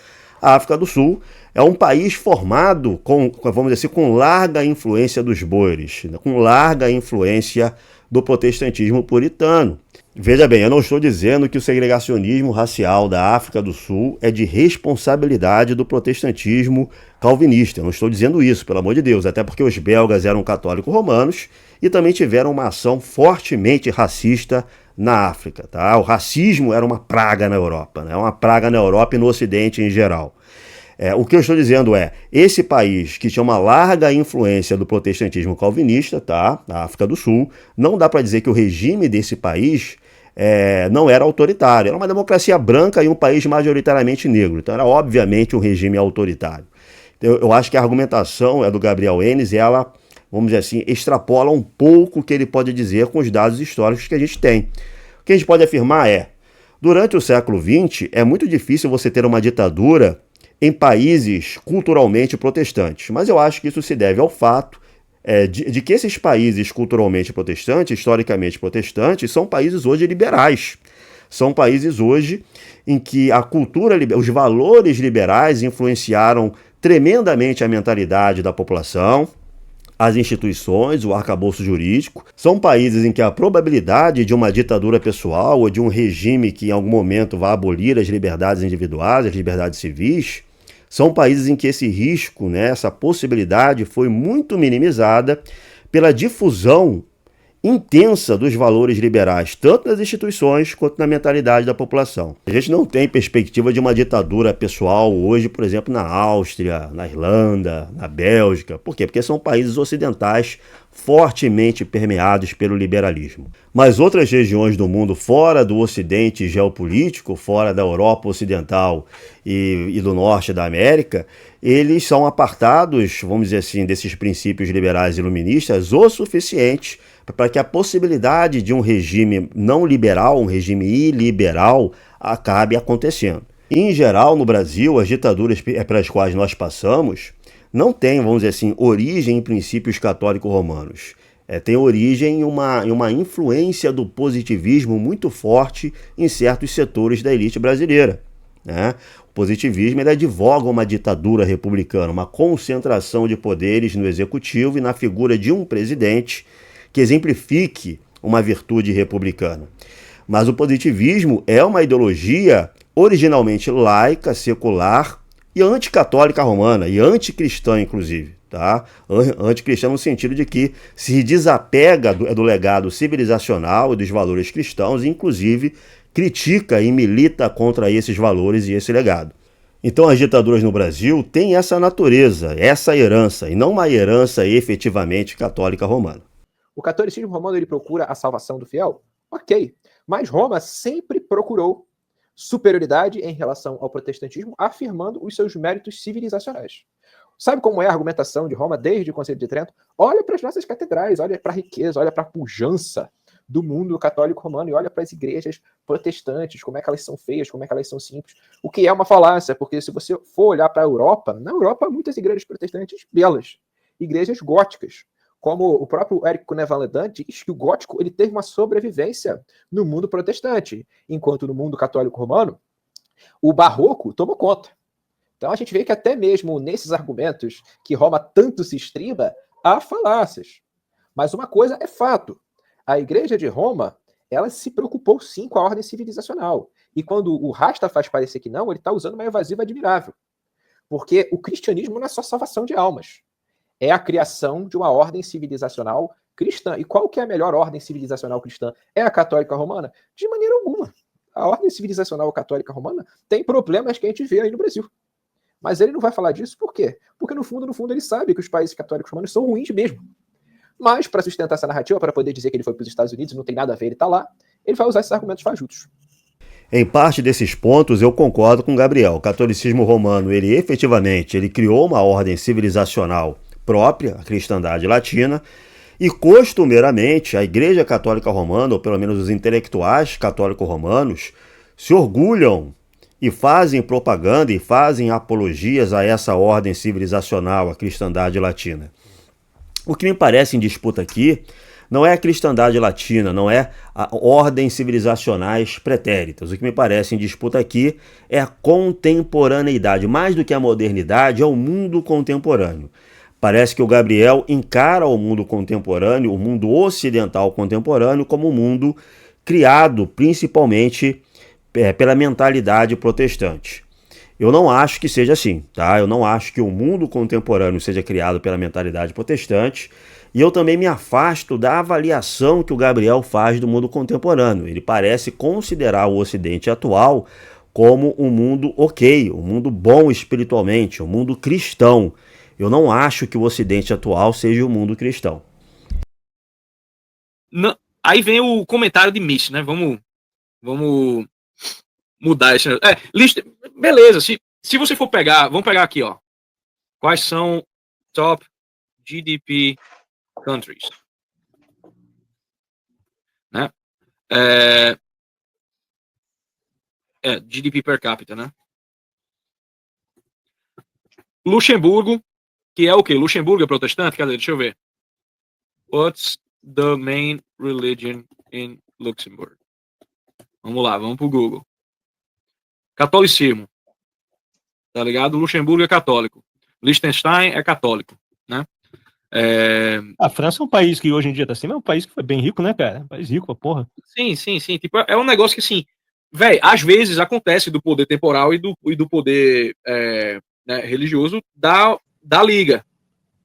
S1: A África do Sul é um país formado vamos dizer assim, com larga influência dos boeres, com larga influência do protestantismo puritano. Veja bem, eu não estou dizendo que o segregacionismo racial da África do Sul é de responsabilidade do protestantismo calvinista. Eu não estou dizendo isso, pelo amor de Deus, até porque os belgas eram católicos romanos e também tiveram uma ação fortemente racista na África. Tá? O racismo era uma praga na Europa, né? Uma praga na Europa e no Ocidente em geral. O que eu estou dizendo esse país que tinha uma larga influência do protestantismo calvinista, tá? Na África do Sul, não dá para dizer que o regime desse país não era autoritário. Era uma democracia branca e um país majoritariamente negro. Então era obviamente um regime autoritário. Eu acho que a argumentação do Gabriel Enes, ela, vamos dizer assim, extrapola um pouco o que ele pode dizer com os dados históricos que a gente tem. O que a gente pode afirmar durante o século XX, é muito difícil você ter uma ditadura em países culturalmente protestantes. Mas eu acho que isso se deve ao fato de que esses países culturalmente protestantes, historicamente protestantes, são países hoje liberais. São países hoje em que a cultura, os valores liberais influenciaram tremendamente a mentalidade da população, as instituições, o arcabouço jurídico. São países em que a probabilidade de uma ditadura pessoal ou de um regime que em algum momento vai abolir as liberdades individuais, as liberdades civis, são países em que esse risco, essa possibilidade foi muito minimizada pela difusão intensa dos valores liberais, tanto nas instituições quanto na mentalidade da população. A gente não tem perspectiva de uma ditadura pessoal hoje, por exemplo, na Áustria, na Irlanda, na Bélgica. Por quê? Porque são países ocidentais fortemente permeados pelo liberalismo. Mas outras regiões do mundo fora do ocidente geopolítico, fora da Europa ocidental e do norte da América, eles são apartados, vamos dizer assim, desses princípios liberais iluministas o suficiente para que a possibilidade de um regime não liberal, um regime iliberal, acabe acontecendo. Em geral, no Brasil, as ditaduras pelas quais nós passamos não têm, vamos dizer assim, origem em princípios católicos romanos. Tem origem em uma influência do positivismo muito forte em certos setores da elite brasileira. positivismo ele advoga uma ditadura republicana, uma concentração de poderes no executivo e na figura de um presidente que exemplifique uma virtude republicana. Mas o positivismo é uma ideologia originalmente laica, secular e anticatólica romana, e anticristã, inclusive. Tá? Anticristã no sentido de que se desapega do legado civilizacional e dos valores cristãos, e inclusive critica e milita contra esses valores e esse legado. Então as ditaduras no Brasil têm essa natureza, essa herança, e não uma herança efetivamente católica romana.
S2: O catolicismo romano ele procura a salvação do fiel? Ok. Mas Roma sempre procurou superioridade em relação ao protestantismo, afirmando os seus méritos civilizacionais. Sabe como é a argumentação de Roma desde o Concílio de Trento? Olha para as nossas catedrais, olha para a riqueza, olha para a pujança do mundo católico romano e olha para as igrejas protestantes, como é que elas são feias, como é que elas são simples. O que é uma falácia, porque se você for olhar para a Europa, na Europa há muitas igrejas protestantes belas, igrejas góticas. Como o próprio Érico Nevaledin diz que o gótico ele teve uma sobrevivência no mundo protestante, enquanto no mundo católico romano, o barroco tomou conta. Então a gente vê que até mesmo nesses argumentos que Roma tanto se estriba, há falácias. Mas uma coisa é fato. A Igreja de Roma, ela se preocupou sim com a ordem civilizacional. E quando o Rasta faz parecer que não, ele está usando uma evasiva admirável. Porque o cristianismo não é só salvação de almas. É a criação de uma ordem civilizacional cristã. E qual que é a melhor ordem civilizacional cristã? É a católica romana? De maneira alguma. A ordem civilizacional católica romana tem problemas que a gente vê aí no Brasil. Mas ele não vai falar disso por quê? Porque no fundo, ele sabe que os países católicos romanos são ruins mesmo. Mas para sustentar essa narrativa, para poder dizer que ele foi para os Estados Unidos, não tem nada a ver, ele está lá, ele vai usar esses argumentos fajutos.
S1: Em parte desses pontos eu concordo com Gabriel. O catolicismo romano, ele efetivamente, ele criou uma ordem civilizacional própria, a cristandade latina, e costumeiramente a Igreja Católica Romana, ou pelo menos os intelectuais católico-romanos, se orgulham e fazem propaganda e fazem apologias a essa ordem civilizacional, a cristandade latina. O que me parece em disputa aqui não é a cristandade latina, não é a ordens civilizacionais pretéritas. O que me parece em disputa aqui é a contemporaneidade. Mais do que a modernidade, é o mundo contemporâneo. Parece que o Gabriel encara o mundo contemporâneo, o mundo ocidental contemporâneo, como um mundo criado principalmente pela mentalidade protestante. Eu não acho que seja assim, tá? Eu não acho que o mundo contemporâneo seja criado pela mentalidade protestante, e eu também me afasto da avaliação que o Gabriel faz do mundo contemporâneo. Ele parece considerar o Ocidente atual como um mundo ok, um mundo bom espiritualmente, um mundo cristão. Eu não acho que o Ocidente atual seja o mundo cristão.
S3: Não, aí vem o comentário de Mitch, né? Vamos mudar esse. Lista. Beleza, se você for pegar, vamos pegar aqui, ó. Quais são top GDP countries? Né? GDP per capita, né? Luxemburgo, que é o quê? Luxemburgo é protestante? Cadê? Deixa eu ver. What's the main religion in Luxembourg? Vamos lá, vamos pro Google. Catolicismo. Tá ligado? Luxemburgo é católico. Liechtenstein é católico, né?
S4: A França é um país que hoje em dia tá assim, mas é um país que foi bem rico, né, cara? Um país rico, a porra.
S3: Sim. Tipo, é um negócio que, assim, velho, às vezes acontece do poder temporal e do poder né, religioso da liga,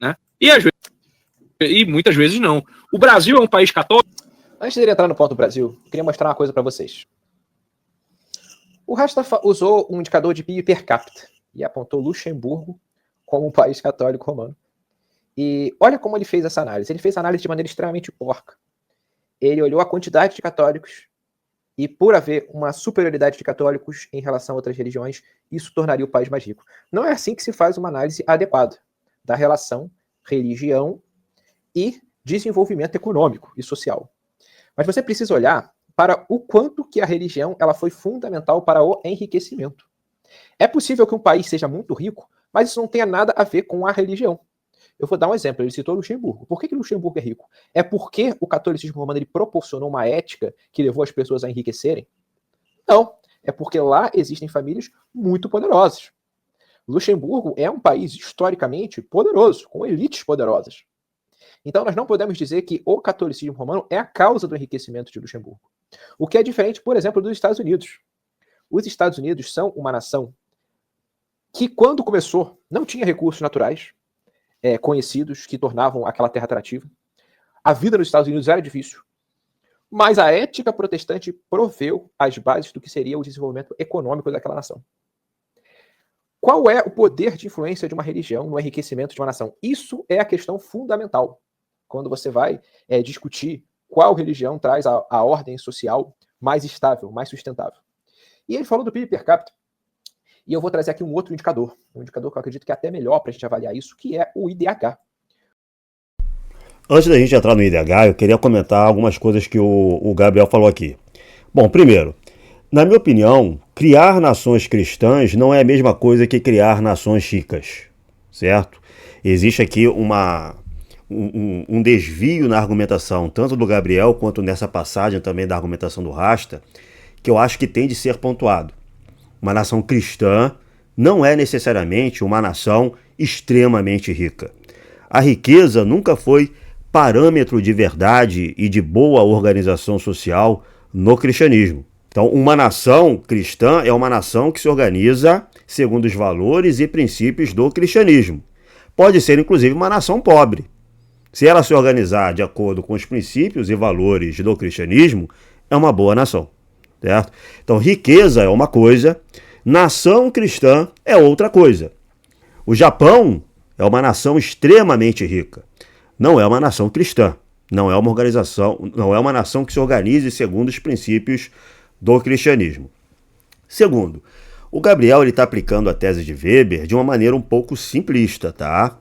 S3: né? E muitas vezes não. O Brasil é um país católico.
S2: Antes de ele entrar no ponto do Brasil, eu queria mostrar uma coisa para vocês. O Rasta usou um indicador de PIB per capita e apontou Luxemburgo como um país católico romano. E olha como ele fez essa análise. Ele fez a análise de maneira extremamente porca. Ele olhou a quantidade de católicos e, por haver uma superioridade de católicos em relação a outras religiões, isso tornaria o país mais rico. Não é assim que se faz uma análise adequada da relação religião e desenvolvimento econômico e social. Mas você precisa olhar para o quanto que a religião ela foi fundamental para o enriquecimento. É possível que um país seja muito rico, mas isso não tenha nada a ver com a religião. Eu vou dar um exemplo, ele citou Luxemburgo. Por que Luxemburgo é rico? É porque o catolicismo romano ele proporcionou uma ética que levou as pessoas a enriquecerem? Não. É porque lá existem famílias muito poderosas. Luxemburgo é um país historicamente poderoso, com elites poderosas. Então nós não podemos dizer que o catolicismo romano é a causa do enriquecimento de Luxemburgo. O que é diferente, por exemplo, dos Estados Unidos. Os Estados Unidos são uma nação que, quando começou, não tinha recursos naturais conhecidos que tornavam aquela terra atrativa. A vida nos Estados Unidos era difícil, mas a ética protestante proveu as bases do que seria o desenvolvimento econômico daquela nação. Qual é o poder de influência de uma religião no enriquecimento de uma nação? Isso é a questão fundamental. Quando você vai discutir qual religião traz a ordem social mais estável, mais sustentável. E ele falou do PIB per capita. E eu vou trazer aqui um outro indicador. Um indicador que eu acredito que é até melhor para a gente avaliar isso, que é o IDH.
S1: Antes da gente entrar no IDH, eu queria comentar algumas coisas que o Gabriel falou aqui. Bom, primeiro, na minha opinião, criar nações cristãs não é a mesma coisa que criar nações ricas, certo? Existe aqui um desvio na argumentação, tanto do Gabriel quanto nessa passagem também da argumentação do Rasta, que eu acho que tem de ser pontuado. Uma nação cristã não é necessariamente uma nação extremamente rica. A riqueza nunca foi parâmetro de verdade e de boa organização social no cristianismo. Então, uma nação cristã é uma nação que se organiza segundo os valores e princípios do cristianismo. Pode ser, inclusive, uma nação pobre. Se ela se organizar de acordo com os princípios e valores do cristianismo, é uma boa nação, certo? Então, riqueza é uma coisa, nação cristã é outra coisa. O Japão é uma nação extremamente rica. Não é uma nação cristã, não é uma organização, não é uma nação que se organize segundo os princípios do cristianismo. Segundo, o Gabriel está aplicando a tese de Weber de uma maneira um pouco simplista, tá?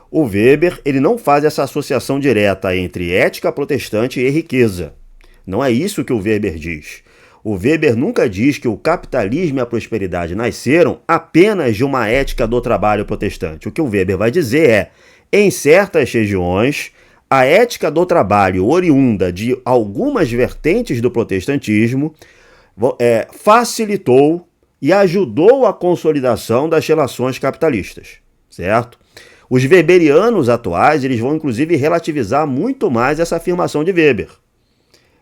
S1: O Weber ele não faz essa associação direta entre ética protestante e riqueza. Não é isso que o Weber diz. O Weber nunca diz que o capitalismo e a prosperidade nasceram apenas de uma ética do trabalho protestante. O que o Weber vai dizer é: em certas regiões, a ética do trabalho oriunda de algumas vertentes do protestantismo facilitou e ajudou a consolidação das relações capitalistas, certo? Os weberianos atuais eles vão inclusive relativizar muito mais essa afirmação de Weber.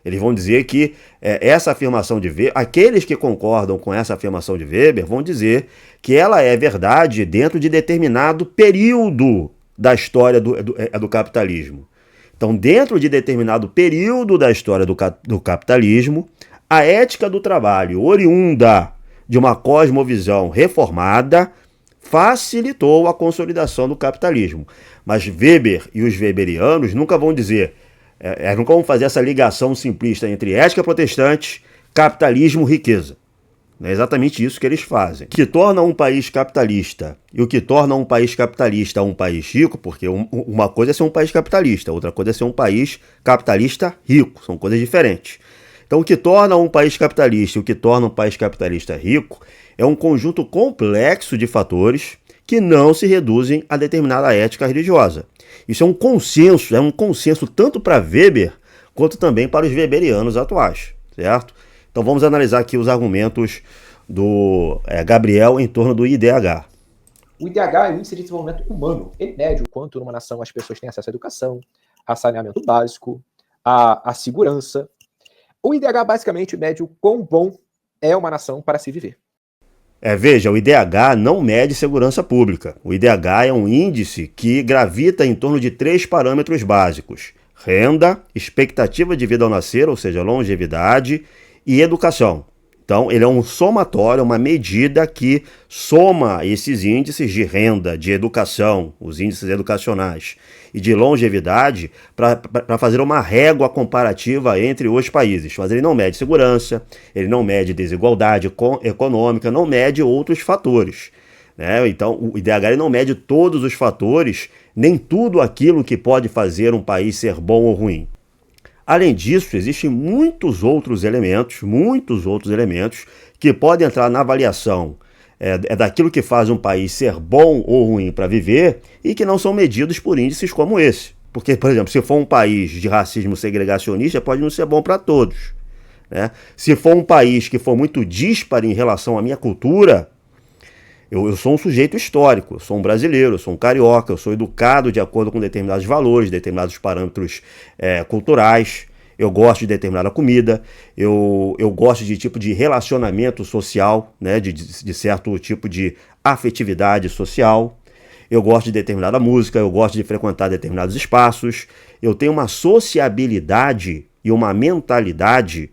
S1: Eles vão dizer que essa afirmação de Weber, aqueles que concordam com essa afirmação de Weber vão dizer que ela é verdade dentro de determinado período da história do capitalismo. Então, dentro de determinado período da história do capitalismo, a ética do trabalho, oriunda de uma cosmovisão reformada, facilitou a consolidação do capitalismo. Mas Weber e os weberianos nunca vão dizer, nunca vão fazer essa ligação simplista entre ética protestante, capitalismo, riqueza. Não é exatamente isso que eles fazem. O que torna um país capitalista e o que torna um país capitalista um país rico, porque uma coisa é ser um país capitalista, outra coisa é ser um país capitalista rico, são coisas diferentes. Então, o que torna um país capitalista e o que torna um país capitalista rico é um conjunto complexo de fatores que não se reduzem a determinada ética religiosa. Isso é um consenso tanto para Weber quanto também para os weberianos atuais, certo? Então vamos analisar aqui os argumentos do Gabriel em torno do IDH.
S2: O IDH é o Índice de Desenvolvimento Humano. Ele mede o quanto numa nação as pessoas têm acesso à educação, a saneamento básico, a segurança. O IDH basicamente mede o quão bom é uma nação para se viver.
S1: Veja, o IDH não mede segurança pública. O IDH é um índice que gravita em torno de 3 parâmetros básicos: renda, expectativa de vida ao nascer, ou seja, longevidade, e educação. Então, ele é um somatório, uma medida que soma esses índices de renda, de educação, os índices educacionais e de longevidade para fazer uma régua comparativa entre os países. Mas ele não mede segurança, ele não mede desigualdade econômica, não mede outros fatores, né? Então, o IDH ele não mede todos os fatores, nem tudo aquilo que pode fazer um país ser bom ou ruim. Além disso, existem muitos outros elementos que podem entrar na avaliação daquilo que faz um país ser bom ou ruim para viver e que não são medidos por índices como esse. Porque, por exemplo, se for um país de racismo segregacionista, pode não ser bom para todos, né? Se for um país que for muito díspare em relação à minha cultura, eu sou um sujeito histórico, eu sou um brasileiro, eu sou um carioca, eu sou educado de acordo com determinados valores, determinados parâmetros culturais. Eu gosto de determinada comida, eu gosto de tipo de relacionamento social, né, de certo tipo de afetividade social. Eu gosto de determinada música, eu gosto de frequentar determinados espaços. Eu tenho uma sociabilidade e uma mentalidade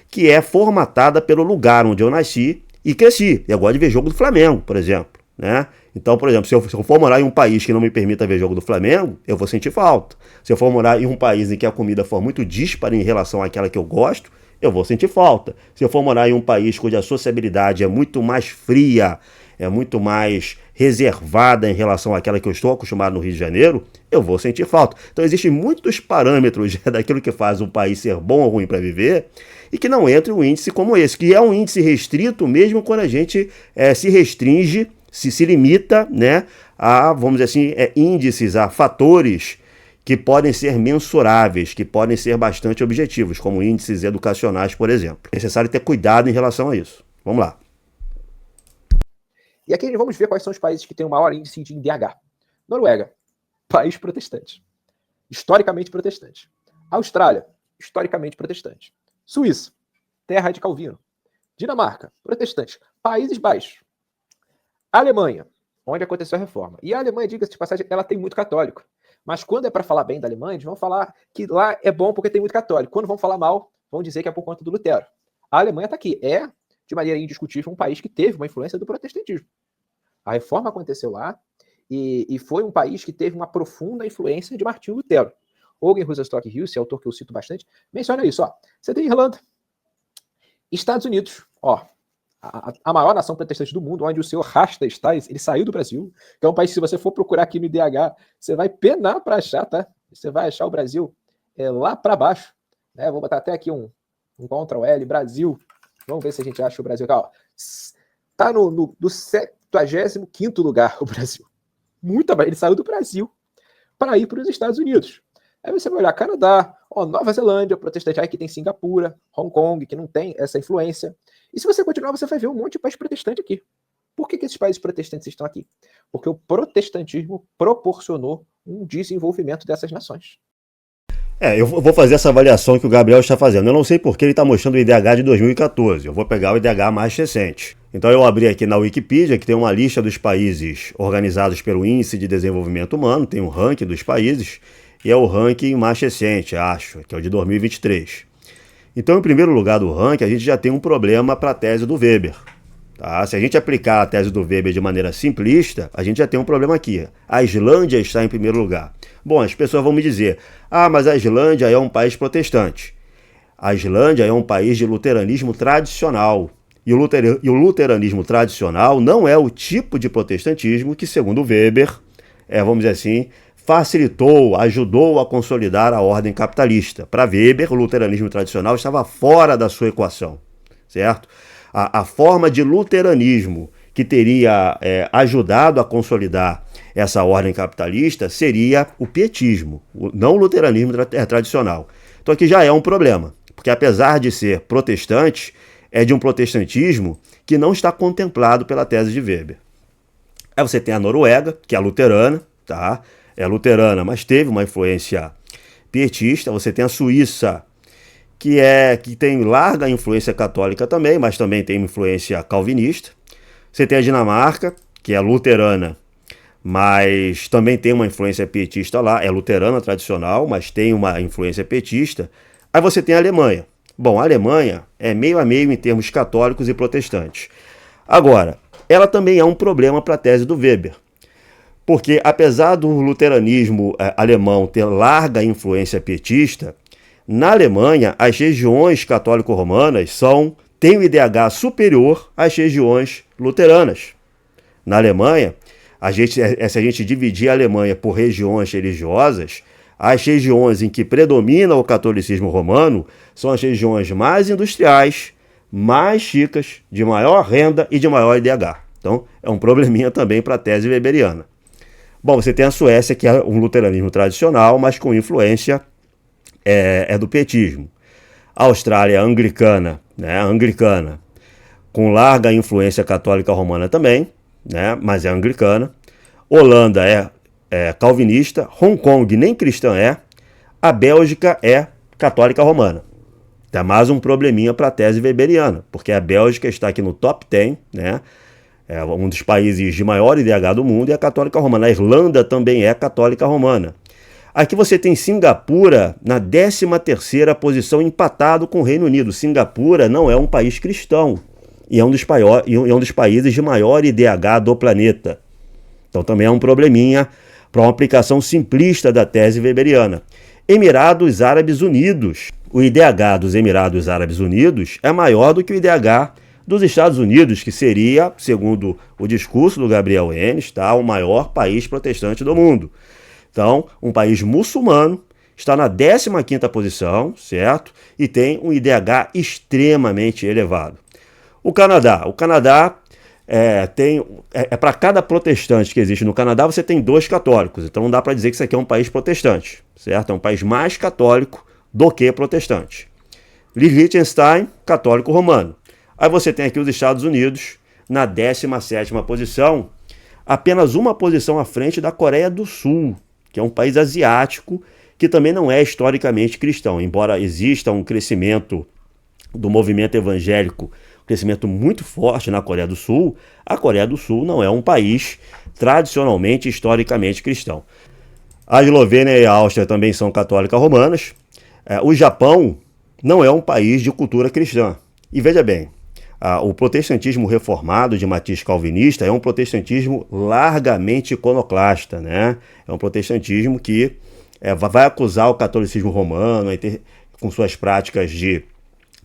S1: que é formatada pelo lugar onde eu nasci e cresci. Eu gosto de ver jogo do Flamengo, por exemplo, né? Então, por exemplo, se eu for morar em um país que não me permita ver jogo do Flamengo, eu vou sentir falta. Se eu for morar em um país em que a comida for muito díspare em relação àquela que eu gosto, eu vou sentir falta. Se eu for morar em um país cuja sociabilidade é muito mais fria, é muito mais reservada em relação àquela que eu estou acostumado no Rio de Janeiro, eu vou sentir falta. Então existem muitos parâmetros daquilo que faz um país ser bom ou ruim para viver e que não entra em um índice como esse, que é um índice restrito mesmo quando a gente se restringe, se limita, né, a, vamos dizer assim, índices, a fatores que podem ser mensuráveis, que podem ser bastante objetivos, como índices educacionais, por exemplo. É necessário ter cuidado em relação a isso. Vamos lá.
S2: E aqui vamos ver quais são os países que têm o maior índice de IDH. Noruega, país protestante. Historicamente protestante. Austrália, historicamente protestante. Suíça, terra de Calvino. Dinamarca, protestante. Países Baixos. Alemanha, onde aconteceu a reforma. E a Alemanha, diga-se de passagem, ela tem muito católico. Mas quando é para falar bem da Alemanha, eles vão falar que lá é bom porque tem muito católico. Quando vão falar mal, vão dizer que é por conta do Lutero. A Alemanha está aqui. É, de maneira indiscutível, um país que teve uma influência do protestantismo. A reforma aconteceu lá e foi um país que teve uma profunda influência de Martinho Lutero. Eugen Rosenstock-Huessy, autor que eu cito bastante, menciona isso. Ó. Você tem Irlanda, Estados Unidos, ó, a maior nação protestante do mundo, onde o senhor Rasta está, ele saiu do Brasil, que é um país que se você for procurar aqui no IDH, você vai penar para achar, tá? Você vai achar o Brasil lá para baixo. Né? Vou botar até aqui um Ctrl-L, Brasil. Vamos ver se a gente acha o Brasil. Ó, tá no 75º lugar o Brasil. Ele saiu do Brasil para ir para os Estados Unidos. Aí você vai olhar Canadá, Nova Zelândia, protestante, aí que tem Singapura, Hong Kong, que não tem essa influência. E se você continuar, você vai ver um monte de país protestante aqui. Por que esses países protestantes estão aqui? Porque o protestantismo proporcionou um desenvolvimento dessas nações.
S1: Eu vou fazer essa avaliação que o Gabriel está fazendo. Eu não sei porque ele está mostrando o IDH de 2014. Eu vou pegar o IDH mais recente. Então eu abri aqui na Wikipedia, que tem uma lista dos países organizados pelo Índice de Desenvolvimento Humano, tem um ranking dos países, e é o ranking mais recente, acho, que é o de 2023. Então, em primeiro lugar do ranking, a gente já tem um problema para a tese do Weber. Tá? Se a gente aplicar a tese do Weber de maneira simplista, a gente já tem um problema aqui. A Islândia está em primeiro lugar. Bom, as pessoas vão me dizer, mas a Islândia é um país protestante. A Islândia é um país de luteranismo tradicional. E o luteranismo tradicional não é o tipo de protestantismo que, segundo Weber, vamos dizer assim, facilitou, ajudou a consolidar a ordem capitalista. Para Weber, o luteranismo tradicional estava fora da sua equação, certo? A forma de luteranismo que teria ajudado a consolidar essa ordem capitalista seria o pietismo, não o luteranismo tradicional. Então aqui já é um problema, porque apesar de ser protestante, é de um protestantismo que não está contemplado pela tese de Weber. Aí você tem a Noruega, que é luterana, tá? É luterana, mas teve uma influência pietista. Você tem a Suíça, que tem larga influência católica também, mas também tem influência calvinista. Você tem a Dinamarca, que é luterana, mas também tem uma influência pietista lá. É luterana tradicional, mas tem uma influência pietista. Aí você tem a Alemanha. Bom, a Alemanha é meio a meio em termos católicos e protestantes. Agora, ela também é um problema para a tese do Weber. Porque, apesar do luteranismo alemão ter larga influência pietista, na Alemanha, as regiões católico-romanas têm o IDH superior às regiões luteranas. Na Alemanha, se a gente dividir a Alemanha por regiões religiosas, as regiões em que predomina o catolicismo romano são as regiões mais industriais, mais ricas, de maior renda e de maior IDH. Então, é um probleminha também para a tese weberiana. Bom, você tem a Suécia, que é um luteranismo tradicional, mas com influência do pietismo. A Austrália é anglicana, né? Anglicana, com larga influência católica romana também, né? Mas é anglicana. Holanda é calvinista. Hong Kong nem cristã é. A Bélgica é católica romana. Tá mais um probleminha para a tese weberiana, porque a Bélgica está aqui no top 10, né? É um dos países de maior IDH do mundo e é católica romana. A Irlanda também é católica romana. Aqui você tem Singapura na 13ª posição, empatado com o Reino Unido. Singapura não é um país cristão e é um dos países de maior IDH do planeta. Então também é um probleminha para uma aplicação simplista da tese weberiana. Emirados Árabes Unidos. O IDH dos Emirados Árabes Unidos é maior do que o IDH dos Estados Unidos, que seria, segundo o discurso do Gabriel Enes, tá, o maior país protestante do mundo. Então, um país muçulmano está na 15ª posição, certo? E tem um IDH extremamente elevado. O Canadá para cada protestante que existe no Canadá, você tem 2 católicos. Então não dá para dizer que isso aqui é um país protestante, certo? É um país mais católico do que protestante. Liechtenstein, católico romano. Aí você tem aqui os Estados Unidos na 17ª posição, apenas uma posição à frente da Coreia do Sul, que é um país asiático que também não é historicamente cristão, embora exista um crescimento do movimento evangélico, um crescimento muito forte na Coreia do Sul. A Coreia do Sul não é um país tradicionalmente, historicamente cristão. A Eslovênia e a Áustria também são católicas romanas. O Japão não é um país de cultura cristã. E veja bem, o protestantismo reformado de matiz calvinista é um protestantismo largamente iconoclasta, né? É um protestantismo que vai acusar o catolicismo romano com suas práticas de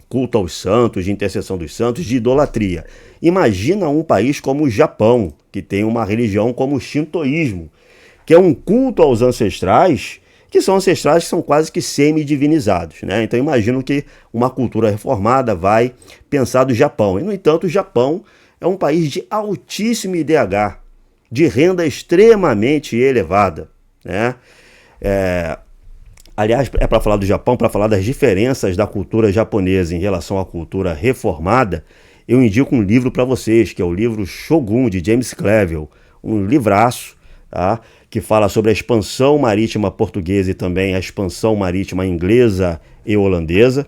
S1: culto aos santos, de intercessão dos santos, de idolatria. Imagina um país como o Japão, que tem uma religião como o shintoísmo, que é um culto aos ancestrais, que são ancestrais que são quase que semi-divinizados, né? Então imagino que uma cultura reformada vai pensar do Japão. E, no entanto, o Japão é um país de altíssimo IDH, de renda extremamente elevada, né? Aliás, é para falar do Japão, para falar das diferenças da cultura japonesa em relação à cultura reformada, eu indico um livro para vocês, que é o livro Shogun, de James Clavell, um livraço, tá? Que fala sobre a expansão marítima portuguesa e também a expansão marítima inglesa e holandesa.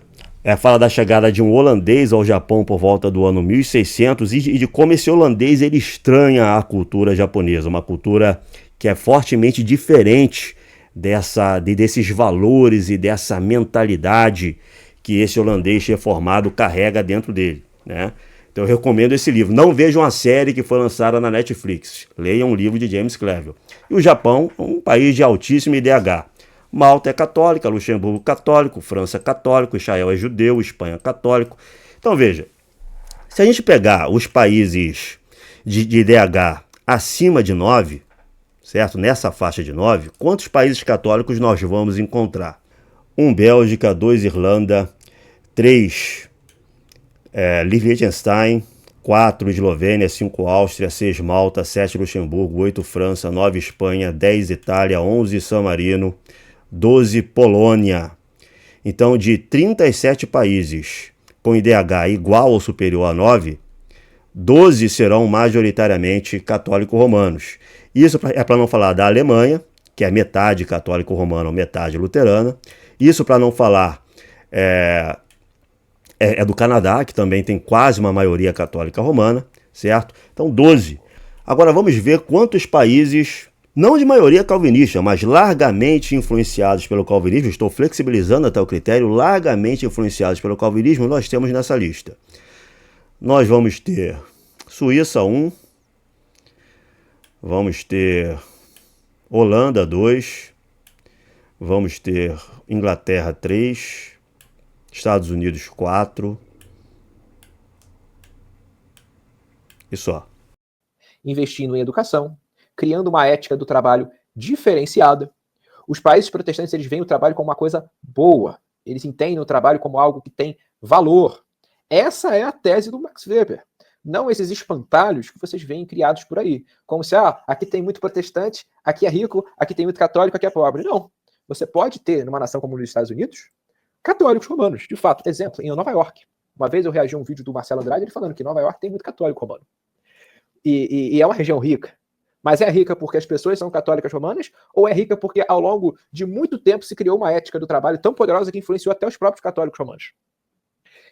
S1: Fala da chegada de um holandês ao Japão por volta do ano 1600 e de como esse holandês ele estranha a cultura japonesa, uma cultura que é fortemente diferente desses valores e dessa mentalidade que esse holandês reformado carrega dentro dele, né? Então eu recomendo esse livro. Não vejam a série que foi lançada na Netflix. Leiam um livro de James Clavell. E o Japão é um país de altíssimo IDH. Malta é católica, Luxemburgo católico, França católico, Israel é judeu, Espanha católico. Então veja, se a gente pegar os países de IDH acima de 9, certo? Nessa faixa de 9, quantos países católicos nós vamos encontrar? 1 Bélgica, 2 Irlanda, 3 Liechtenstein, 4 Eslovênia, 5 Áustria, 6 Malta, 7 Luxemburgo, 8 França, 9 Espanha, 10 Itália, 11 San Marino, 12 Polônia. Então, de 37 países com IDH igual ou superior a 9, 12 serão majoritariamente católico-romanos. Isso é para não falar da Alemanha, que é metade católico-romana ou metade luterana. Isso para não falar do Canadá, que também tem quase uma maioria católica romana, certo? Então 12. Agora vamos ver quantos países, não de maioria calvinista, mas largamente influenciados pelo calvinismo, estou flexibilizando até o critério, largamente influenciados pelo calvinismo, nós temos nessa lista. Nós vamos ter Suíça 1, vamos ter Holanda 2, vamos ter Inglaterra 3, Estados Unidos 4 e só.
S2: Investindo em educação, criando uma ética do trabalho diferenciada. Os países protestantes eles veem o trabalho como uma coisa boa. Eles entendem o trabalho como algo que tem valor. Essa é a tese do Max Weber. Não esses espantalhos que vocês veem criados por aí. Como se, aqui tem muito protestante, aqui é rico, aqui tem muito católico, aqui é pobre. Não. Você pode ter, numa nação como os Estados Unidos, católicos romanos, de fato. Exemplo, em Nova York. Uma vez eu reagi a um vídeo do Marcelo Andrade, ele falando que Nova York tem muito católico romano. E é uma região rica. Mas é rica porque as pessoas são católicas romanas, ou é rica porque ao longo de muito tempo se criou uma ética do trabalho tão poderosa que influenciou até os próprios católicos romanos?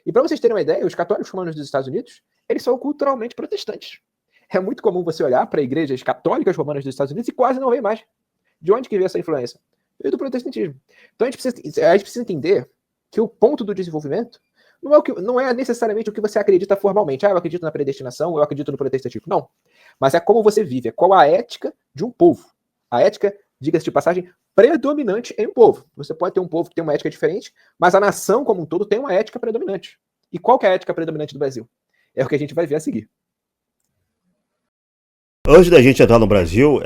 S2: E para vocês terem uma ideia, os católicos romanos dos Estados Unidos, eles são culturalmente protestantes. É muito comum você olhar para igrejas católicas romanas dos Estados Unidos e quase não vê mais. De onde que veio essa influência? Veio do protestantismo. Então a gente precisa entender que o ponto do desenvolvimento não é necessariamente o que você acredita formalmente. Eu acredito na predestinação, eu acredito no protestantismo. Não. Mas é como você vive, é qual a ética de um povo. A ética, diga-se de passagem, predominante em um povo. Você pode ter um povo que tem uma ética diferente, mas a nação como um todo tem uma ética predominante. E qual que é a ética predominante do Brasil? É o que a gente vai ver a seguir.
S1: Antes da gente entrar no Brasil,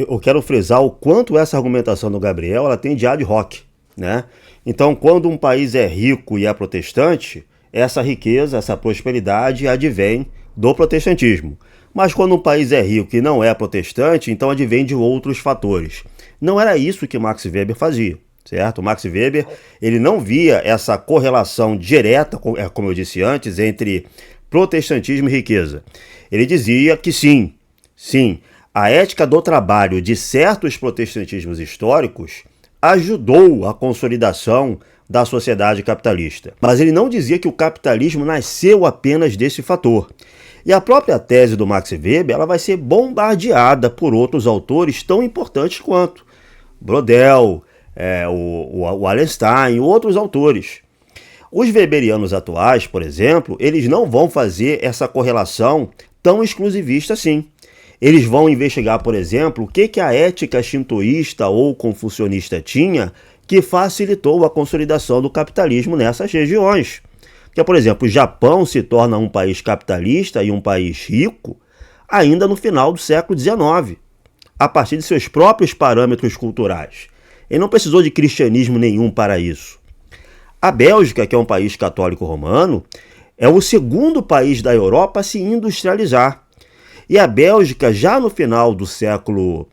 S1: eu quero frisar o quanto essa argumentação do Gabriel ela tem de ad hoc, né? Então, quando um país é rico e é protestante, essa riqueza, essa prosperidade advém do protestantismo. Mas quando um país é rico e não é protestante, então advém de outros fatores. Não era isso que Max Weber fazia, certo? Max Weber, ele não via essa correlação direta, como eu disse antes, entre protestantismo e riqueza. Ele dizia que sim, a ética do trabalho de certos protestantismos históricos ajudou a consolidação da sociedade capitalista. Mas ele não dizia que o capitalismo nasceu apenas desse fator. E a própria tese do Max Weber ela vai ser bombardeada por outros autores tão importantes quanto Brodel, o Wallenstein e outros autores. Os weberianos atuais, por exemplo, eles não vão fazer essa correlação tão exclusivista assim. Eles vão investigar, por exemplo, o que a ética shintoísta ou confucionista tinha que facilitou a consolidação do capitalismo nessas regiões. Porque, por exemplo, o Japão se torna um país capitalista e um país rico ainda no final do século XIX, a partir de seus próprios parâmetros culturais. Ele não precisou de cristianismo nenhum para isso. A Bélgica, que é um país católico romano, é o segundo país da Europa a se industrializar. E a Bélgica, já no final do século,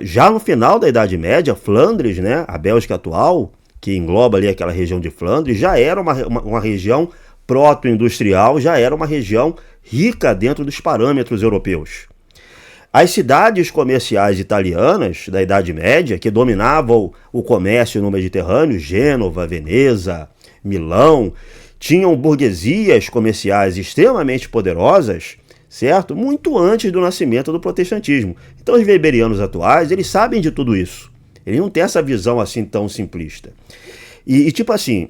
S1: já no final da Idade Média, Flandres, né, a Bélgica atual, que engloba ali aquela região de Flandres, já era uma região proto-industrial, já era uma região rica dentro dos parâmetros europeus. As cidades comerciais italianas da Idade Média, que dominavam o comércio no Mediterrâneo, Gênova, Veneza, Milão, tinham burguesias comerciais extremamente poderosas, certo? Muito antes do nascimento do protestantismo. Então os weberianos atuais, eles sabem de tudo isso. Eles não têm essa visão assim tão simplista. E tipo assim,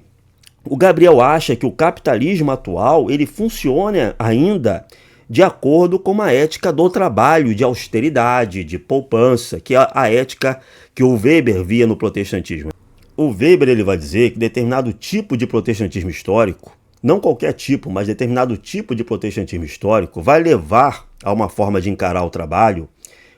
S1: o Gabriel acha que o capitalismo atual, ele funciona ainda de acordo com uma ética do trabalho, de austeridade, de poupança, que é a ética que o Weber via no protestantismo. O Weber ele vai dizer que determinado tipo de protestantismo histórico, não qualquer tipo, mas determinado tipo de protestantismo histórico, vai levar a uma forma de encarar o trabalho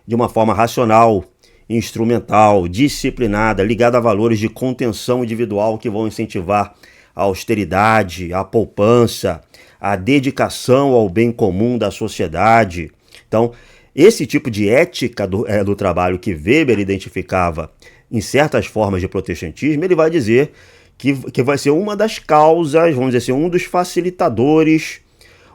S1: de uma forma racional, instrumental, disciplinada, ligada a valores de contenção individual que vão incentivar a austeridade, a poupança, a dedicação ao bem comum da sociedade. Então, esse tipo de ética do trabalho que Weber identificava em certas formas de protestantismo, ele vai dizer que vai ser uma das causas, vamos dizer assim, um dos facilitadores,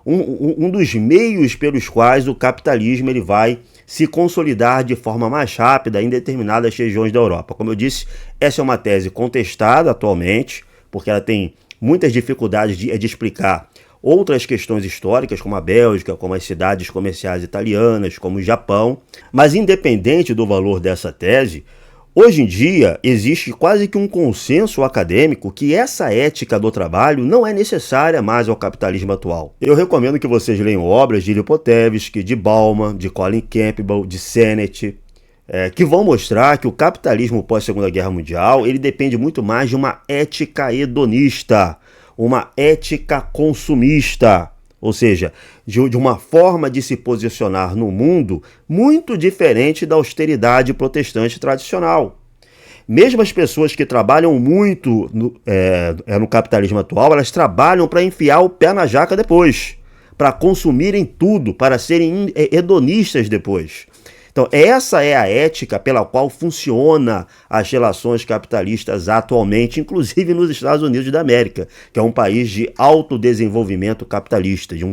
S1: um dos meios pelos quais o capitalismo ele vai se consolidar de forma mais rápida em determinadas regiões da Europa. Como eu disse, essa é uma tese contestada atualmente, porque ela tem muitas dificuldades de explicar outras questões históricas, como a Bélgica, como as cidades comerciais italianas, como o Japão. Mas independente do valor dessa tese, hoje em dia existe quase que um consenso acadêmico que essa ética do trabalho não é necessária mais ao capitalismo atual. Eu recomendo que vocês leiam obras de Lipotevsky, de Bauman, de Colin Campbell, de Sennett, que vão mostrar que o capitalismo pós-Segunda Guerra Mundial ele depende muito mais de uma ética hedonista, uma ética consumista, ou seja, de uma forma de se posicionar no mundo muito diferente da austeridade protestante tradicional. Mesmo as pessoas que trabalham muito no capitalismo atual, elas trabalham para enfiar o pé na jaca depois, para consumirem tudo, para serem hedonistas depois. Então, essa é a ética pela qual funciona as relações capitalistas atualmente, inclusive nos Estados Unidos da América, que é um país de alto desenvolvimento capitalista, de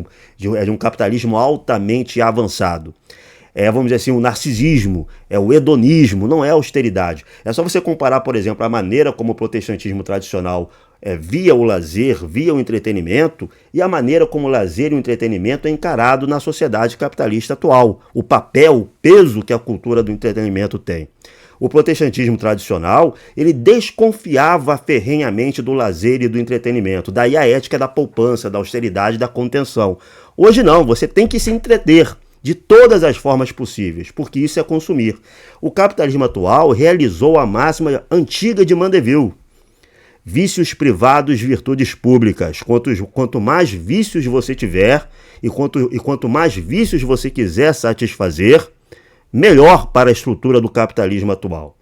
S1: um capitalismo altamente avançado. Vamos dizer assim, o narcisismo, o hedonismo, não é austeridade. É só você comparar, por exemplo, a maneira como o protestantismo tradicional via o lazer, via o entretenimento, e a maneira como o lazer e o entretenimento é encarado na sociedade capitalista atual. O papel, o peso que a cultura do entretenimento tem. O protestantismo tradicional, ele desconfiava ferrenhamente do lazer e do entretenimento. Daí a ética da poupança, da austeridade, da contenção. Hoje não, você tem que se entreter de todas as formas possíveis, porque isso é consumir. O capitalismo atual realizou a máxima antiga de Mandeville. Vícios privados, virtudes públicas. Quanto mais vícios você tiver e quanto mais vícios você quiser satisfazer, melhor para a estrutura do capitalismo atual.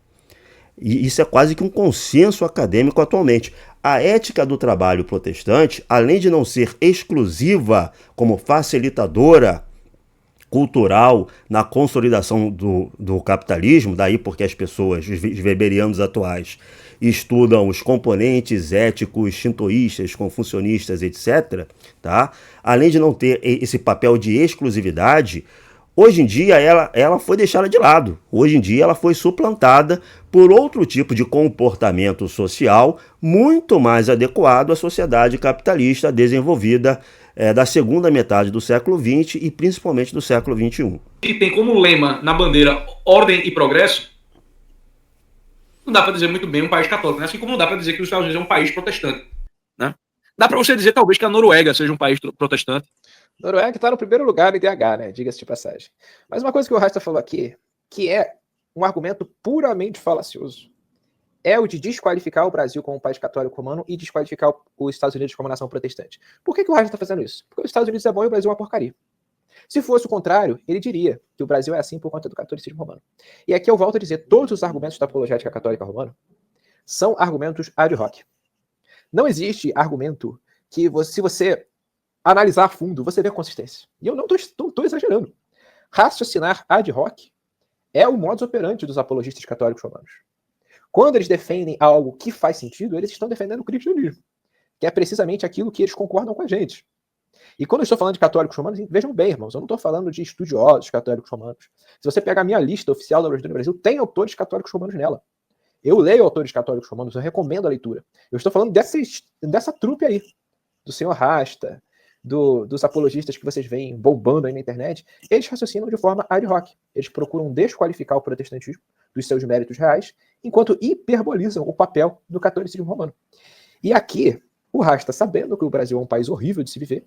S1: E isso é quase que um consenso acadêmico atualmente. A ética do trabalho protestante, além de não ser exclusiva como facilitadora cultural na consolidação do capitalismo, daí porque as pessoas, os weberianos atuais, estudam os componentes éticos shintoístas, confucionistas, etc., tá? Além de não ter esse papel de exclusividade, hoje em dia ela foi deixada de lado. Hoje em dia ela foi suplantada por outro tipo de comportamento social muito mais adequado à sociedade capitalista desenvolvida da segunda metade do século XX e principalmente do século XXI.
S3: E tem como lema na bandeira ordem e progresso, não dá para dizer muito bem um país católico, né? Assim como não dá para dizer que os Estados Unidos é um país protestante, né? Dá para você dizer talvez que a Noruega seja um país protestante.
S2: Noruega está no primeiro lugar no IDH, né? Diga-se de passagem. Mas uma coisa que o Rasta falou aqui, que é um argumento puramente falacioso, é o de desqualificar o Brasil como um país católico romano e desqualificar os Estados Unidos como nação protestante. Por que o Rasta está fazendo isso? Porque os Estados Unidos é bom e o Brasil é uma porcaria. Se fosse o contrário, ele diria que o Brasil é assim por conta do catolicismo romano. E aqui eu volto a dizer, todos os argumentos da apologética católica romana são argumentos ad hoc. Não existe argumento que, se você analisar a fundo, você vê consistência. E eu não estou exagerando. Raciocinar ad hoc é o modus operandi dos apologistas católicos romanos. Quando eles defendem algo que faz sentido, eles estão defendendo o cristianismo, que é precisamente aquilo que eles concordam com a gente. E quando eu estou falando de católicos romanos, vejam bem, irmãos, eu não estou falando de estudiosos católicos romanos. Se você pegar a minha lista oficial da Universidade do Brasil, tem autores católicos romanos nela. Eu leio autores católicos romanos, eu recomendo a leitura. Eu estou falando dessa trupe aí, do senhor Rasta, dos apologistas que vocês veem bombando aí na internet. Eles raciocinam de forma ad hoc. Eles procuram desqualificar o protestantismo dos seus méritos reais, enquanto hiperbolizam o papel do catolicismo romano. E aqui, o Rasta, sabendo que o Brasil é um país horrível de se viver,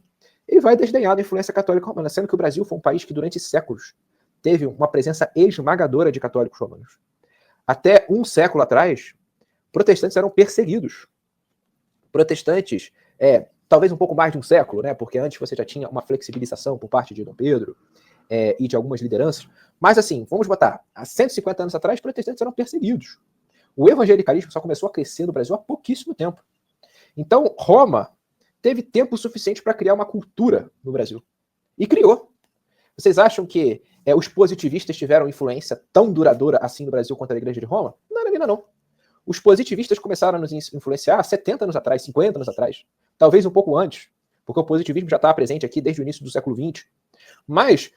S2: ele vai desdenhar da influência católica romana, sendo que o Brasil foi um país que durante séculos teve uma presença esmagadora de católicos romanos. Até um século atrás, protestantes eram perseguidos. Protestantes, talvez um pouco mais de um século, né? Porque antes você já tinha uma flexibilização por parte de Dom Pedro e de algumas lideranças. Mas assim, vamos botar, há 150 anos atrás, protestantes eram perseguidos. O evangelicalismo só começou a crescer no Brasil há pouquíssimo tempo. Então, Roma teve tempo suficiente para criar uma cultura no Brasil. E criou. Vocês acham que os positivistas tiveram influência tão duradoura assim no Brasil quanto a Igreja de Roma? Não, não. Os positivistas começaram a nos influenciar há 70 anos atrás, 50 anos atrás. Talvez um pouco antes, porque o positivismo já estava presente aqui desde o início do século XX. Mas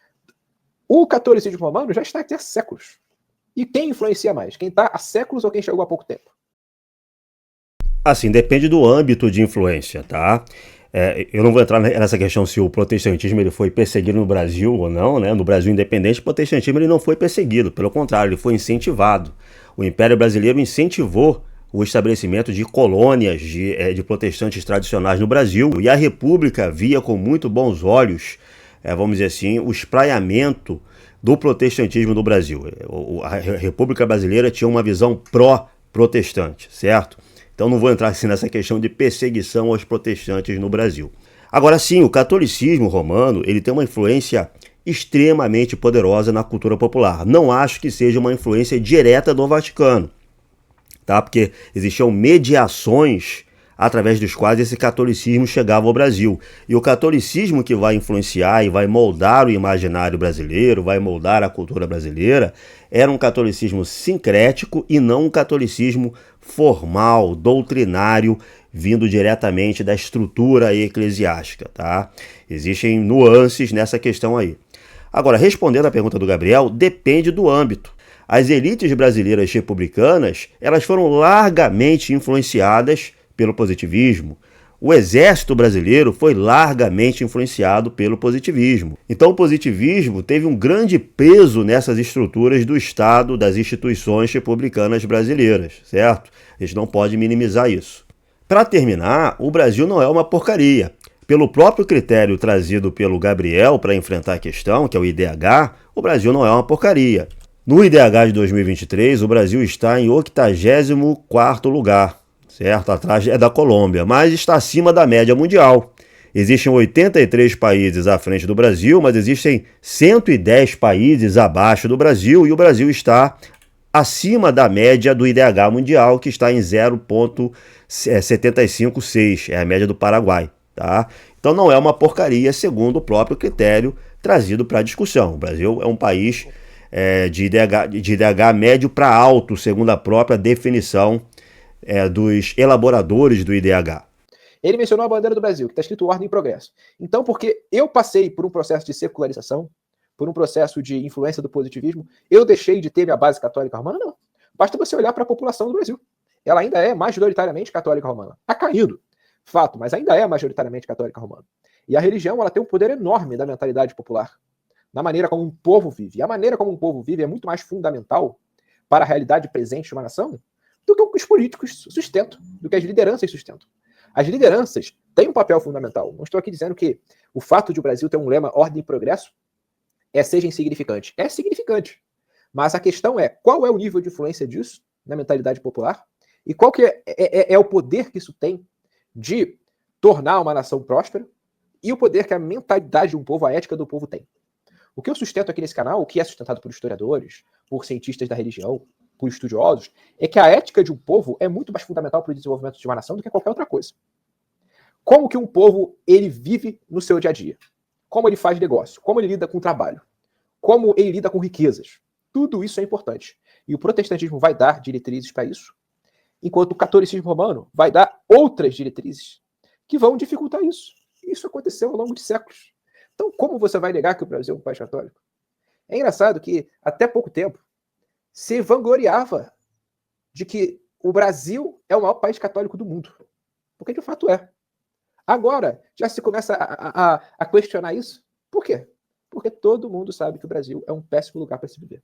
S2: o catolicismo romano já está aqui há séculos. E quem influencia mais? Quem está há séculos ou quem chegou há pouco tempo?
S1: Assim, depende do âmbito de influência, tá? Eu não vou entrar nessa questão se o protestantismo ele foi perseguido no Brasil ou não, né? No Brasil independente, o protestantismo ele não foi perseguido, pelo contrário, ele foi incentivado. O Império Brasileiro incentivou o estabelecimento de colônias de protestantes tradicionais no Brasil, e a República via com muito bons olhos, vamos dizer assim, o espraiamento do protestantismo no Brasil. A República Brasileira tinha uma visão pró-protestante, certo? Então não vou entrar assim nessa questão de perseguição aos protestantes no Brasil. Agora sim, o catolicismo romano ele tem uma influência extremamente poderosa na cultura popular. Não acho que seja uma influência direta do Vaticano, tá? Porque existiam mediações através dos quais esse catolicismo chegava ao Brasil. E o catolicismo que vai influenciar e vai moldar o imaginário brasileiro, vai moldar a cultura brasileira, era um catolicismo sincrético e não um catolicismo formal, doutrinário, vindo diretamente da estrutura eclesiástica, tá? Existem nuances nessa questão aí. Agora, respondendo à pergunta do Gabriel, depende do âmbito. As elites brasileiras republicanas, elas foram largamente influenciadas pelo positivismo. O exército brasileiro foi largamente influenciado pelo positivismo. Então o positivismo teve um grande peso nessas estruturas do Estado, das instituições republicanas brasileiras, certo? A gente não pode minimizar isso. Para terminar, o Brasil não é uma porcaria. Pelo próprio critério trazido pelo Gabriel para enfrentar a questão, que é o IDH, o Brasil não é uma porcaria. No IDH de 2023, o Brasil está em 84º lugar. Certo? Atrás é da Colômbia, mas está acima da média mundial. Existem 83 países à frente do Brasil, mas existem 110 países abaixo do Brasil e o Brasil está acima da média do IDH mundial, que está em 0,756, é a média do Paraguai. Tá? Então não é uma porcaria, segundo o próprio critério trazido para a discussão. O Brasil é um país de IDH médio para alto, segundo a própria definição dos elaboradores do IDH.
S2: Ele mencionou a bandeira do Brasil, que está escrito Ordem e Progresso. Então, porque eu passei por um processo de secularização, por um processo de influência do positivismo, eu deixei de ter minha base católica romana? Não. Basta você olhar para a população do Brasil. Ela ainda é majoritariamente católica romana. Está caindo, fato, mas ainda é majoritariamente católica romana. E a religião ela tem um poder enorme da mentalidade popular, na maneira como um povo vive. E a maneira como um povo vive é muito mais fundamental para a realidade presente de uma nação do que os políticos sustentam, do que as lideranças sustentam. As lideranças têm um papel fundamental. Não estou aqui dizendo que o fato de o Brasil ter um lema ordem e progresso seja insignificante. É significante. Mas a questão é, qual é o nível de influência disso na mentalidade popular? E qual que é o poder que isso tem de tornar uma nação próspera e o poder que a mentalidade de um povo, a ética do povo tem. O que eu sustento aqui nesse canal, o que é sustentado por historiadores, por cientistas da religião, por estudiosos, é que a ética de um povo é muito mais fundamental para o desenvolvimento de uma nação do que qualquer outra coisa. Como que um povo ele vive no seu dia a dia? Como ele faz negócio? Como ele lida com o trabalho? Como ele lida com riquezas? Tudo isso é importante. E o protestantismo vai dar diretrizes para isso, enquanto o catolicismo romano vai dar outras diretrizes que vão dificultar isso. Isso aconteceu ao longo de séculos. Então, como você vai negar que o Brasil é um país católico? É engraçado que, até pouco tempo, se vangloriava de que o Brasil é o maior país católico do mundo. Porque, de fato, é. Agora, já se começa a questionar isso. Por quê? Porque todo mundo sabe que o Brasil é um péssimo lugar para se viver.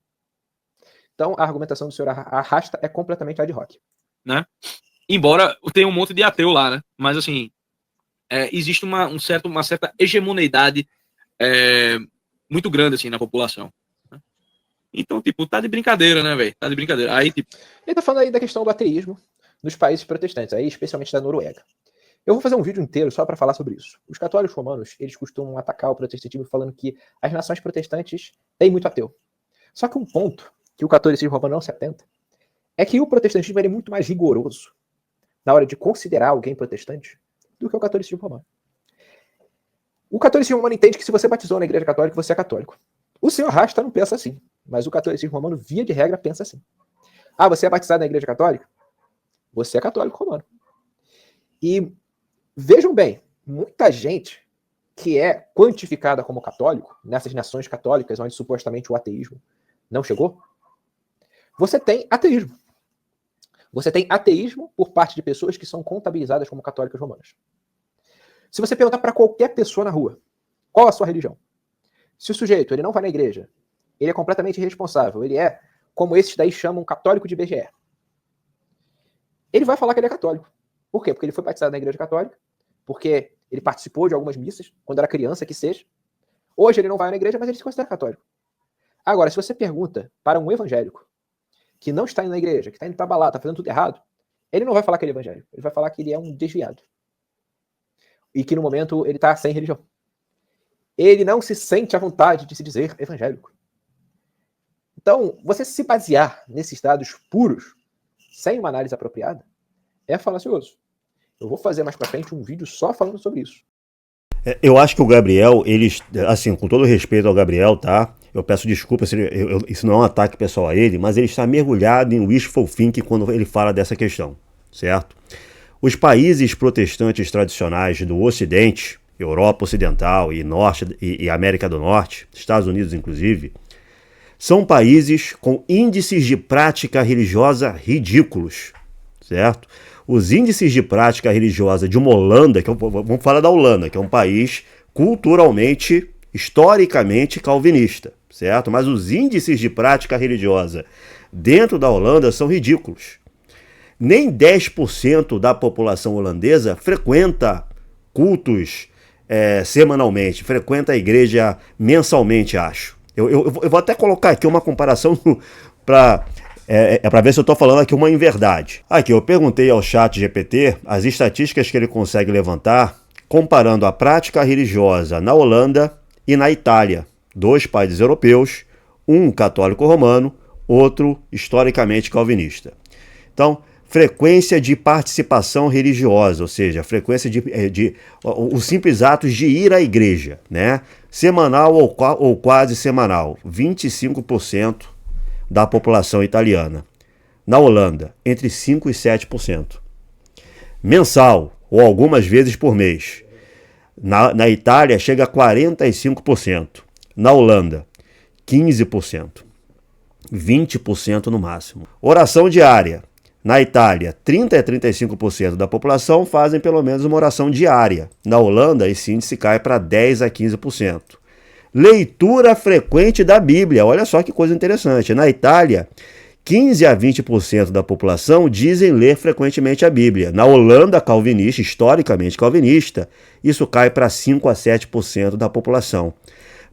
S2: Então, a argumentação do senhor Arrasta é completamente ad hoc.
S3: Né? Embora tenha um monte de ateu lá, né? Mas, assim, existe uma certa hegemoneidade muito grande, assim, na população. Né? Então, tipo, tá de brincadeira, né, velho? Tá de brincadeira. Aí, tipo...
S2: Ele tá falando aí da questão do ateísmo nos países protestantes, aí especialmente da Noruega. Eu vou fazer um vídeo inteiro só para falar sobre isso. Os católicos romanos, eles costumam atacar o protestantismo falando que as nações protestantes têm muito ateu. Só que um ponto que o catolicismo romano não se atenta é que o protestantismo é muito mais rigoroso na hora de considerar alguém protestante do que o catolicismo romano. O catolicismo romano entende que se você batizou na igreja católica, você é católico. O senhor Rasta não pensa assim, mas o catolicismo romano, via de regra, pensa assim. Ah, você é batizado na igreja católica? Você é católico romano. E vejam bem, muita gente que é quantificada como católico, nessas nações católicas onde supostamente o ateísmo não chegou, você tem ateísmo. Você tem ateísmo por parte de pessoas que são contabilizadas como católicas romanas. Se você perguntar para qualquer pessoa na rua, qual a sua religião? Se o sujeito ele não vai na igreja, ele é completamente irresponsável, ele é, como esses daí chamam, católico de IBGE. Ele vai falar que ele é católico. Por quê? Porque ele foi batizado na igreja católica, porque ele participou de algumas missas, quando era criança, que seja. Hoje ele não vai na igreja, mas ele se considera católico. Agora, se você pergunta para um evangélico, que não está indo na igreja, que está indo para balada, está fazendo tudo errado, ele não vai falar que ele é evangélico. Ele vai falar que ele é um desviado. E que no momento ele está sem religião. Ele não se sente à vontade de se dizer evangélico. Então, você se basear nesses dados puros, sem uma análise apropriada, é falacioso. Eu vou fazer mais pra frente um vídeo só falando sobre isso.
S1: Eu acho que o Gabriel, assim, com todo respeito ao Gabriel, tá? Eu peço desculpas, isso não é um ataque pessoal a ele, mas ele está mergulhado em wishful thinking quando ele fala dessa questão, certo? Os países protestantes tradicionais do Ocidente, Europa Ocidental e Norte e América do Norte, Estados Unidos inclusive, são países com índices de prática religiosa ridículos, certo? Os índices de prática religiosa de uma Holanda, vamos falar da Holanda, que é um país culturalmente, historicamente calvinista, certo? Mas os índices de prática religiosa dentro da Holanda são ridículos. Nem 10% da população holandesa frequenta cultos semanalmente, frequenta a igreja mensalmente, acho. Eu vou até colocar aqui uma comparação para ver se eu estou falando aqui uma inverdade. Aqui, eu perguntei ao chat GPT as estatísticas que ele consegue levantar comparando a prática religiosa na Holanda e na Itália, 2 países europeus, um católico romano, outro historicamente calvinista. Então, frequência de participação religiosa, ou seja, frequência os simples atos de ir à igreja, né? Semanal ou quase semanal, 25% da população italiana. Na Holanda, entre 5% e 7%. Mensal, ou algumas vezes por mês. Na Itália, chega a 45%. Na Holanda, 15%. 20% no máximo. Oração diária. Na Itália, 30% a 35% da população fazem pelo menos uma oração diária. Na Holanda, esse índice cai para 10% a 15%. Leitura frequente da Bíblia. Olha só que coisa interessante. Na Itália, 15% a 20% da população dizem ler frequentemente a Bíblia. Na Holanda calvinista, historicamente calvinista, isso cai para 5% a 7% da população.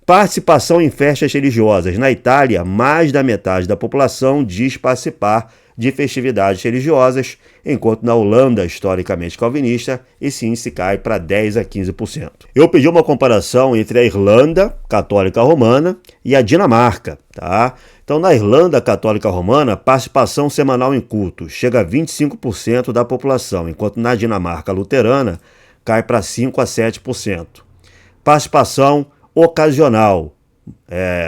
S1: Participação em festas religiosas. Na Itália, mais da metade da população diz participar de festividades religiosas, enquanto na Holanda, historicamente calvinista, esse índice cai para 10% a 15%. Eu pedi uma comparação entre a Irlanda católica romana e a Dinamarca, tá? Então, na Irlanda católica romana, participação semanal em cultos chega a 25% da população, enquanto na Dinamarca luterana cai para 5% a 7%. Participação ocasional.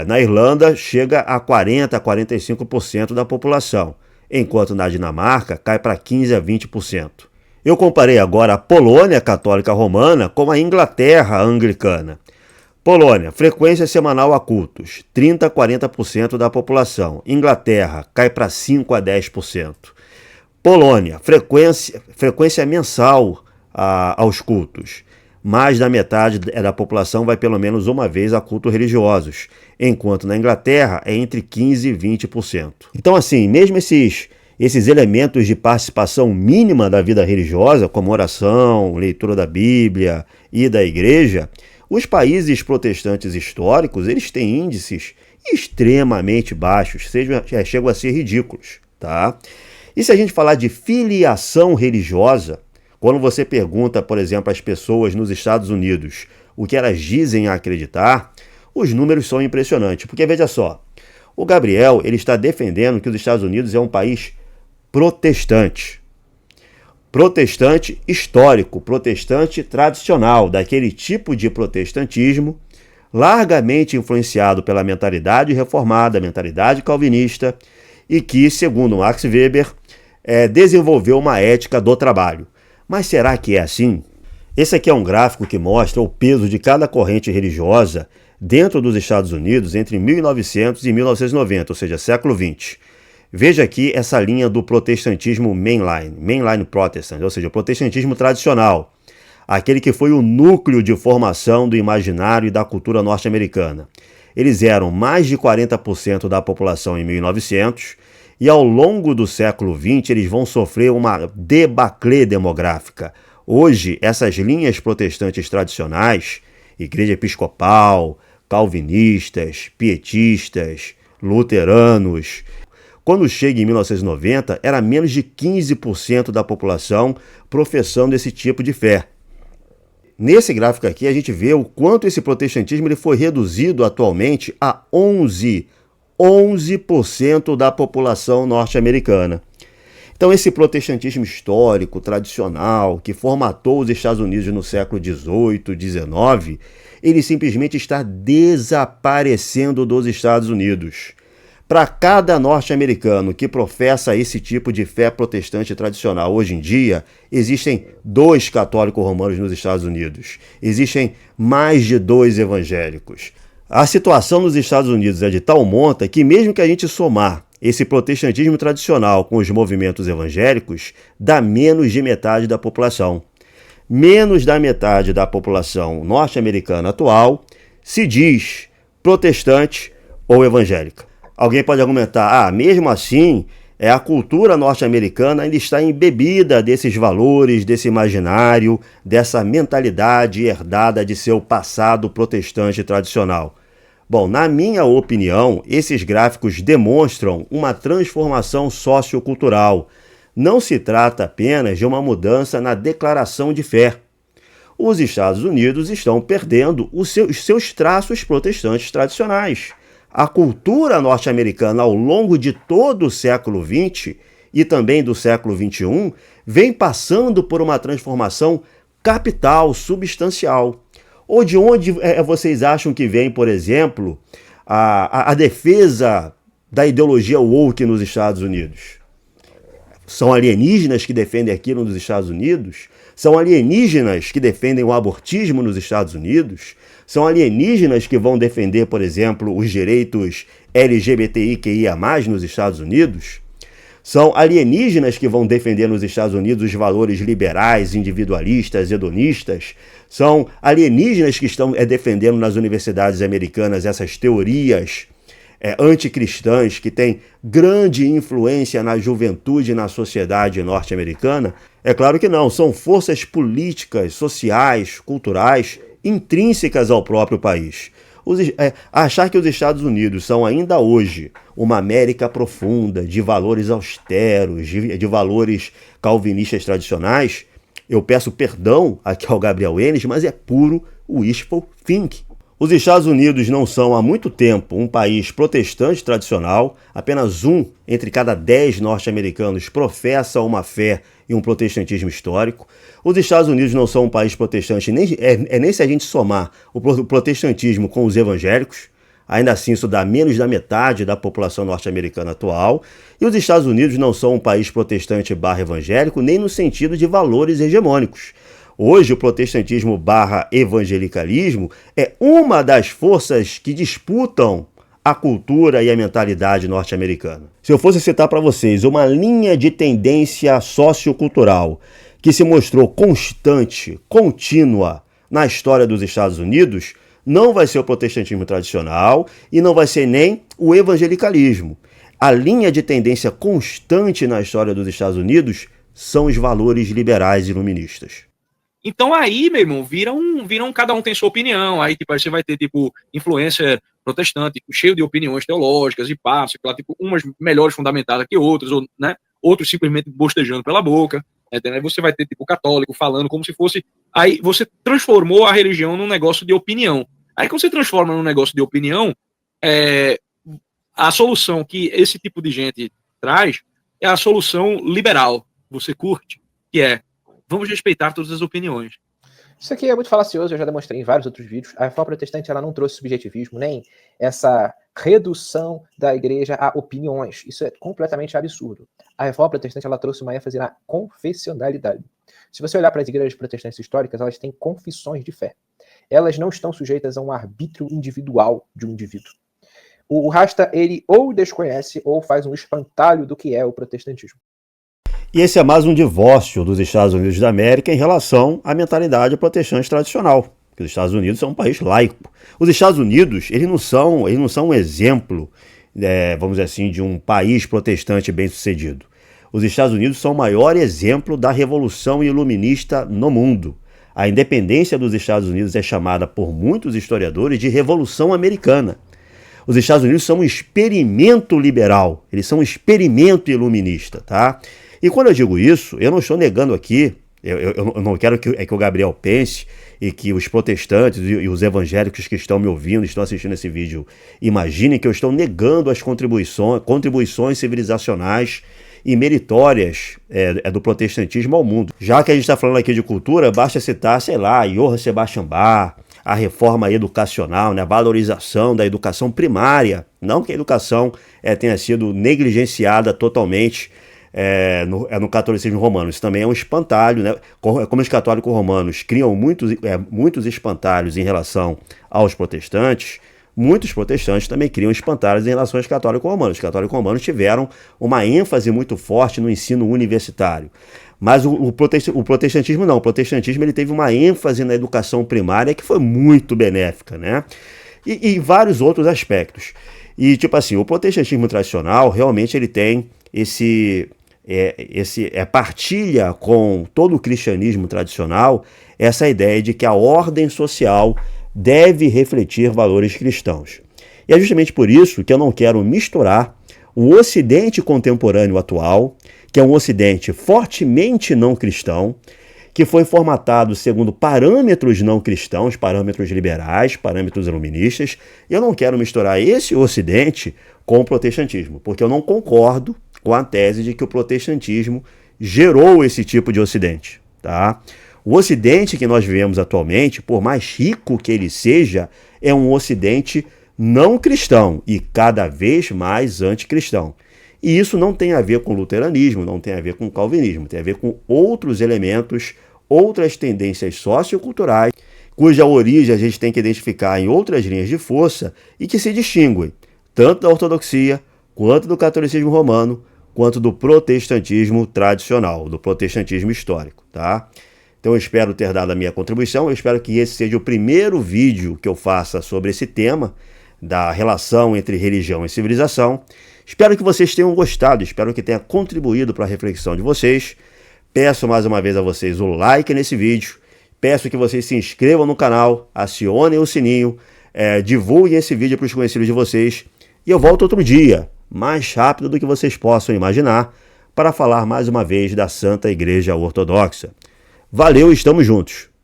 S1: Na Irlanda chega a 40% a 45% da população, enquanto na Dinamarca cai para 15% a 20%. Eu comparei agora a Polônia católica romana com a Inglaterra anglicana. Polônia, frequência semanal a cultos, 30% a 40% da população. Inglaterra, cai para 5% a 10%. Polônia, frequência mensal aos cultos. Mais da metade da população vai pelo menos uma vez a cultos religiosos, enquanto na Inglaterra é entre 15% e 20%. Então, assim, mesmo esses elementos de participação mínima da vida religiosa, como oração, leitura da Bíblia e da igreja, os países protestantes históricos, eles têm índices extremamente baixos, chegam a ser ridículos, tá? E se a gente falar de filiação religiosa, quando você pergunta, por exemplo, às pessoas nos Estados Unidos o que elas dizem acreditar, os números são impressionantes. Porque, veja só, o Gabriel ele está defendendo que os Estados Unidos é um país protestante. Protestante histórico, protestante tradicional, daquele tipo de protestantismo largamente influenciado pela mentalidade reformada, mentalidade calvinista, e que, segundo Max Weber, desenvolveu uma ética do trabalho. Mas será que é assim? Esse aqui é um gráfico que mostra o peso de cada corrente religiosa dentro dos Estados Unidos entre 1900 e 1990, ou seja, século XX. Veja aqui essa linha do protestantismo mainline Protestant, ou seja, o protestantismo tradicional, aquele que foi o núcleo de formação do imaginário e da cultura norte-americana. Eles eram mais de 40% da população em 1900, e ao longo do século XX eles vão sofrer uma debacle demográfica. Hoje, essas linhas protestantes tradicionais, igreja episcopal, calvinistas, pietistas, luteranos, quando chega em 1990, era menos de 15% da população professando esse tipo de fé. Nesse gráfico aqui a gente vê o quanto esse protestantismo ele foi reduzido atualmente a 11% da população norte-americana. Então esse protestantismo histórico, tradicional, que formatou os Estados Unidos no século XVIII, XIX, ele simplesmente está desaparecendo dos Estados Unidos. Para cada norte-americano que professa esse tipo de fé protestante tradicional hoje em dia, existem 2 católicos romanos nos Estados Unidos. Existem mais de 2 evangélicos. A situação nos Estados Unidos é de tal monta que, mesmo que a gente somar esse protestantismo tradicional com os movimentos evangélicos, dá menos de metade da população. Menos da metade da população norte-americana atual se diz protestante ou evangélica. Alguém pode argumentar, mesmo assim, a cultura norte-americana ainda está embebida desses valores, desse imaginário, dessa mentalidade herdada de seu passado protestante tradicional. Bom, na minha opinião, esses gráficos demonstram uma transformação sociocultural. Não se trata apenas de uma mudança na declaração de fé. Os Estados Unidos estão perdendo os seus traços protestantes tradicionais. A cultura norte-americana, ao longo de todo o século XX e também do século XXI, vem passando por uma transformação capital, substancial. Ou de onde vocês acham que vem, por exemplo, a defesa da ideologia woke nos Estados Unidos? São alienígenas que defendem aquilo nos Estados Unidos? São alienígenas que defendem o abortismo nos Estados Unidos? São alienígenas que vão defender, por exemplo, os direitos LGBTIQIA+, nos Estados Unidos? São alienígenas que vão defender nos Estados Unidos os valores liberais, individualistas, hedonistas? São alienígenas que estão defendendo nas universidades americanas essas teorias anticristãs que têm grande influência na juventude e na sociedade norte-americana? É claro que não, são forças políticas, sociais, culturais, intrínsecas ao próprio país. Achar que os Estados Unidos são ainda hoje uma América profunda, de valores austeros, de valores calvinistas tradicionais, eu peço perdão aqui ao Gabriel Enes, mas é puro wishful thinking. Os Estados Unidos não são há muito tempo um país protestante tradicional, apenas 1 entre cada 10 norte-americanos professa uma fé e um protestantismo histórico. Os Estados Unidos não são um país protestante nem se a gente somar o protestantismo com os evangélicos. Ainda assim, isso dá menos da metade da população norte-americana atual. E os Estados Unidos não são um país protestante / evangélico, nem no sentido de valores hegemônicos. Hoje, o protestantismo / evangelicalismo é uma das forças que disputam a cultura e a mentalidade norte-americana. Se eu fosse citar para vocês uma linha de tendência sociocultural que se mostrou constante, contínua na história dos Estados Unidos, não vai ser o protestantismo tradicional e não vai ser nem o evangelicalismo. A linha de tendência constante na história dos Estados Unidos são os valores liberais e iluministas.
S3: Então aí, meu irmão, viram cada um tem sua opinião. Aí, tipo, aí você vai ter, tipo, influência protestante, cheio de opiniões teológicas e passos, tipo, umas melhores fundamentadas que outras, ou, né? Outros simplesmente bostejando pela boca. Entendeu? Aí você vai ter, tipo, católico falando como se fosse... Aí você transformou a religião num negócio de opinião. Aí quando você transforma num negócio de opinião, a solução que esse tipo de gente traz é a solução liberal. Você curte, que é vamos respeitar todas as opiniões.
S2: Isso aqui é muito falacioso, eu já demonstrei em vários outros vídeos. A reforma protestante ela não trouxe subjetivismo, nem essa redução da igreja a opiniões. Isso é completamente absurdo. A reforma protestante ela trouxe uma ênfase na confessionalidade. Se você olhar para as igrejas protestantes históricas, elas têm confissões de fé. Elas não estão sujeitas a um arbítrio individual de um indivíduo. O Rasta, ele ou desconhece ou faz um espantalho do que é o protestantismo.
S1: E esse é mais um divórcio dos Estados Unidos da América em relação à mentalidade protestante tradicional. Porque os Estados Unidos são um país laico. Os Estados Unidos, eles não são um exemplo, vamos dizer assim, de um país protestante bem-sucedido. Os Estados Unidos são o maior exemplo da revolução iluminista no mundo. A independência dos Estados Unidos é chamada por muitos historiadores de Revolução Americana. Os Estados Unidos são um experimento liberal, eles são um experimento iluminista, tá? E quando eu digo isso, eu não estou negando aqui, eu não quero que o Gabriel pense e que os protestantes e os evangélicos que estão me ouvindo, estão assistindo esse vídeo, imaginem que eu estou negando as contribuições civilizacionais e meritórias do protestantismo ao mundo. Já que a gente está falando aqui de cultura, basta citar, sei lá, Johann Sebastian Bach, a reforma educacional, né, a valorização da educação primária. Não que a educação tenha sido negligenciada totalmente no catolicismo romano. Isso também é um espantalho, né? Como os católicos romanos criam muitos espantalhos em relação aos protestantes, muitos protestantes também criam espantalhos em relação aos católicos romanos. Os católicos romanos tiveram uma ênfase muito forte no ensino universitário. Mas o protestantismo não. O protestantismo ele teve uma ênfase na educação primária que foi muito benéfica, né? E vários outros aspectos. E, tipo assim, o protestantismo tradicional realmente ele tem partilha com todo o cristianismo tradicional essa ideia de que a ordem social deve refletir valores cristãos. E é justamente por isso que eu não quero misturar o Ocidente contemporâneo atual, que é um Ocidente fortemente não cristão, que foi formatado segundo parâmetros não cristãos, parâmetros liberais, parâmetros iluministas, e eu não quero misturar esse Ocidente com o protestantismo, porque eu não concordo com a tese de que o protestantismo gerou esse tipo de Ocidente, tá? O Ocidente que nós vivemos atualmente, por mais rico que ele seja, é um Ocidente não cristão e cada vez mais anticristão. E isso não tem a ver com luteranismo, não tem a ver com calvinismo, tem a ver com outros elementos, outras tendências socioculturais, cuja origem a gente tem que identificar em outras linhas de força e que se distinguem tanto da ortodoxia, quanto do catolicismo romano, quanto do protestantismo tradicional, do protestantismo histórico, tá? Então eu espero ter dado a minha contribuição, eu espero que esse seja o primeiro vídeo que eu faça sobre esse tema, da relação entre religião e civilização. Espero que vocês tenham gostado, espero que tenha contribuído para a reflexão de vocês. Peço mais uma vez a vocês o like nesse vídeo, peço que vocês se inscrevam no canal, acionem o sininho, divulguem esse vídeo para os conhecidos de vocês e eu volto outro dia, mais rápido do que vocês possam imaginar, para falar mais uma vez da Santa Igreja Ortodoxa. Valeu, estamos juntos!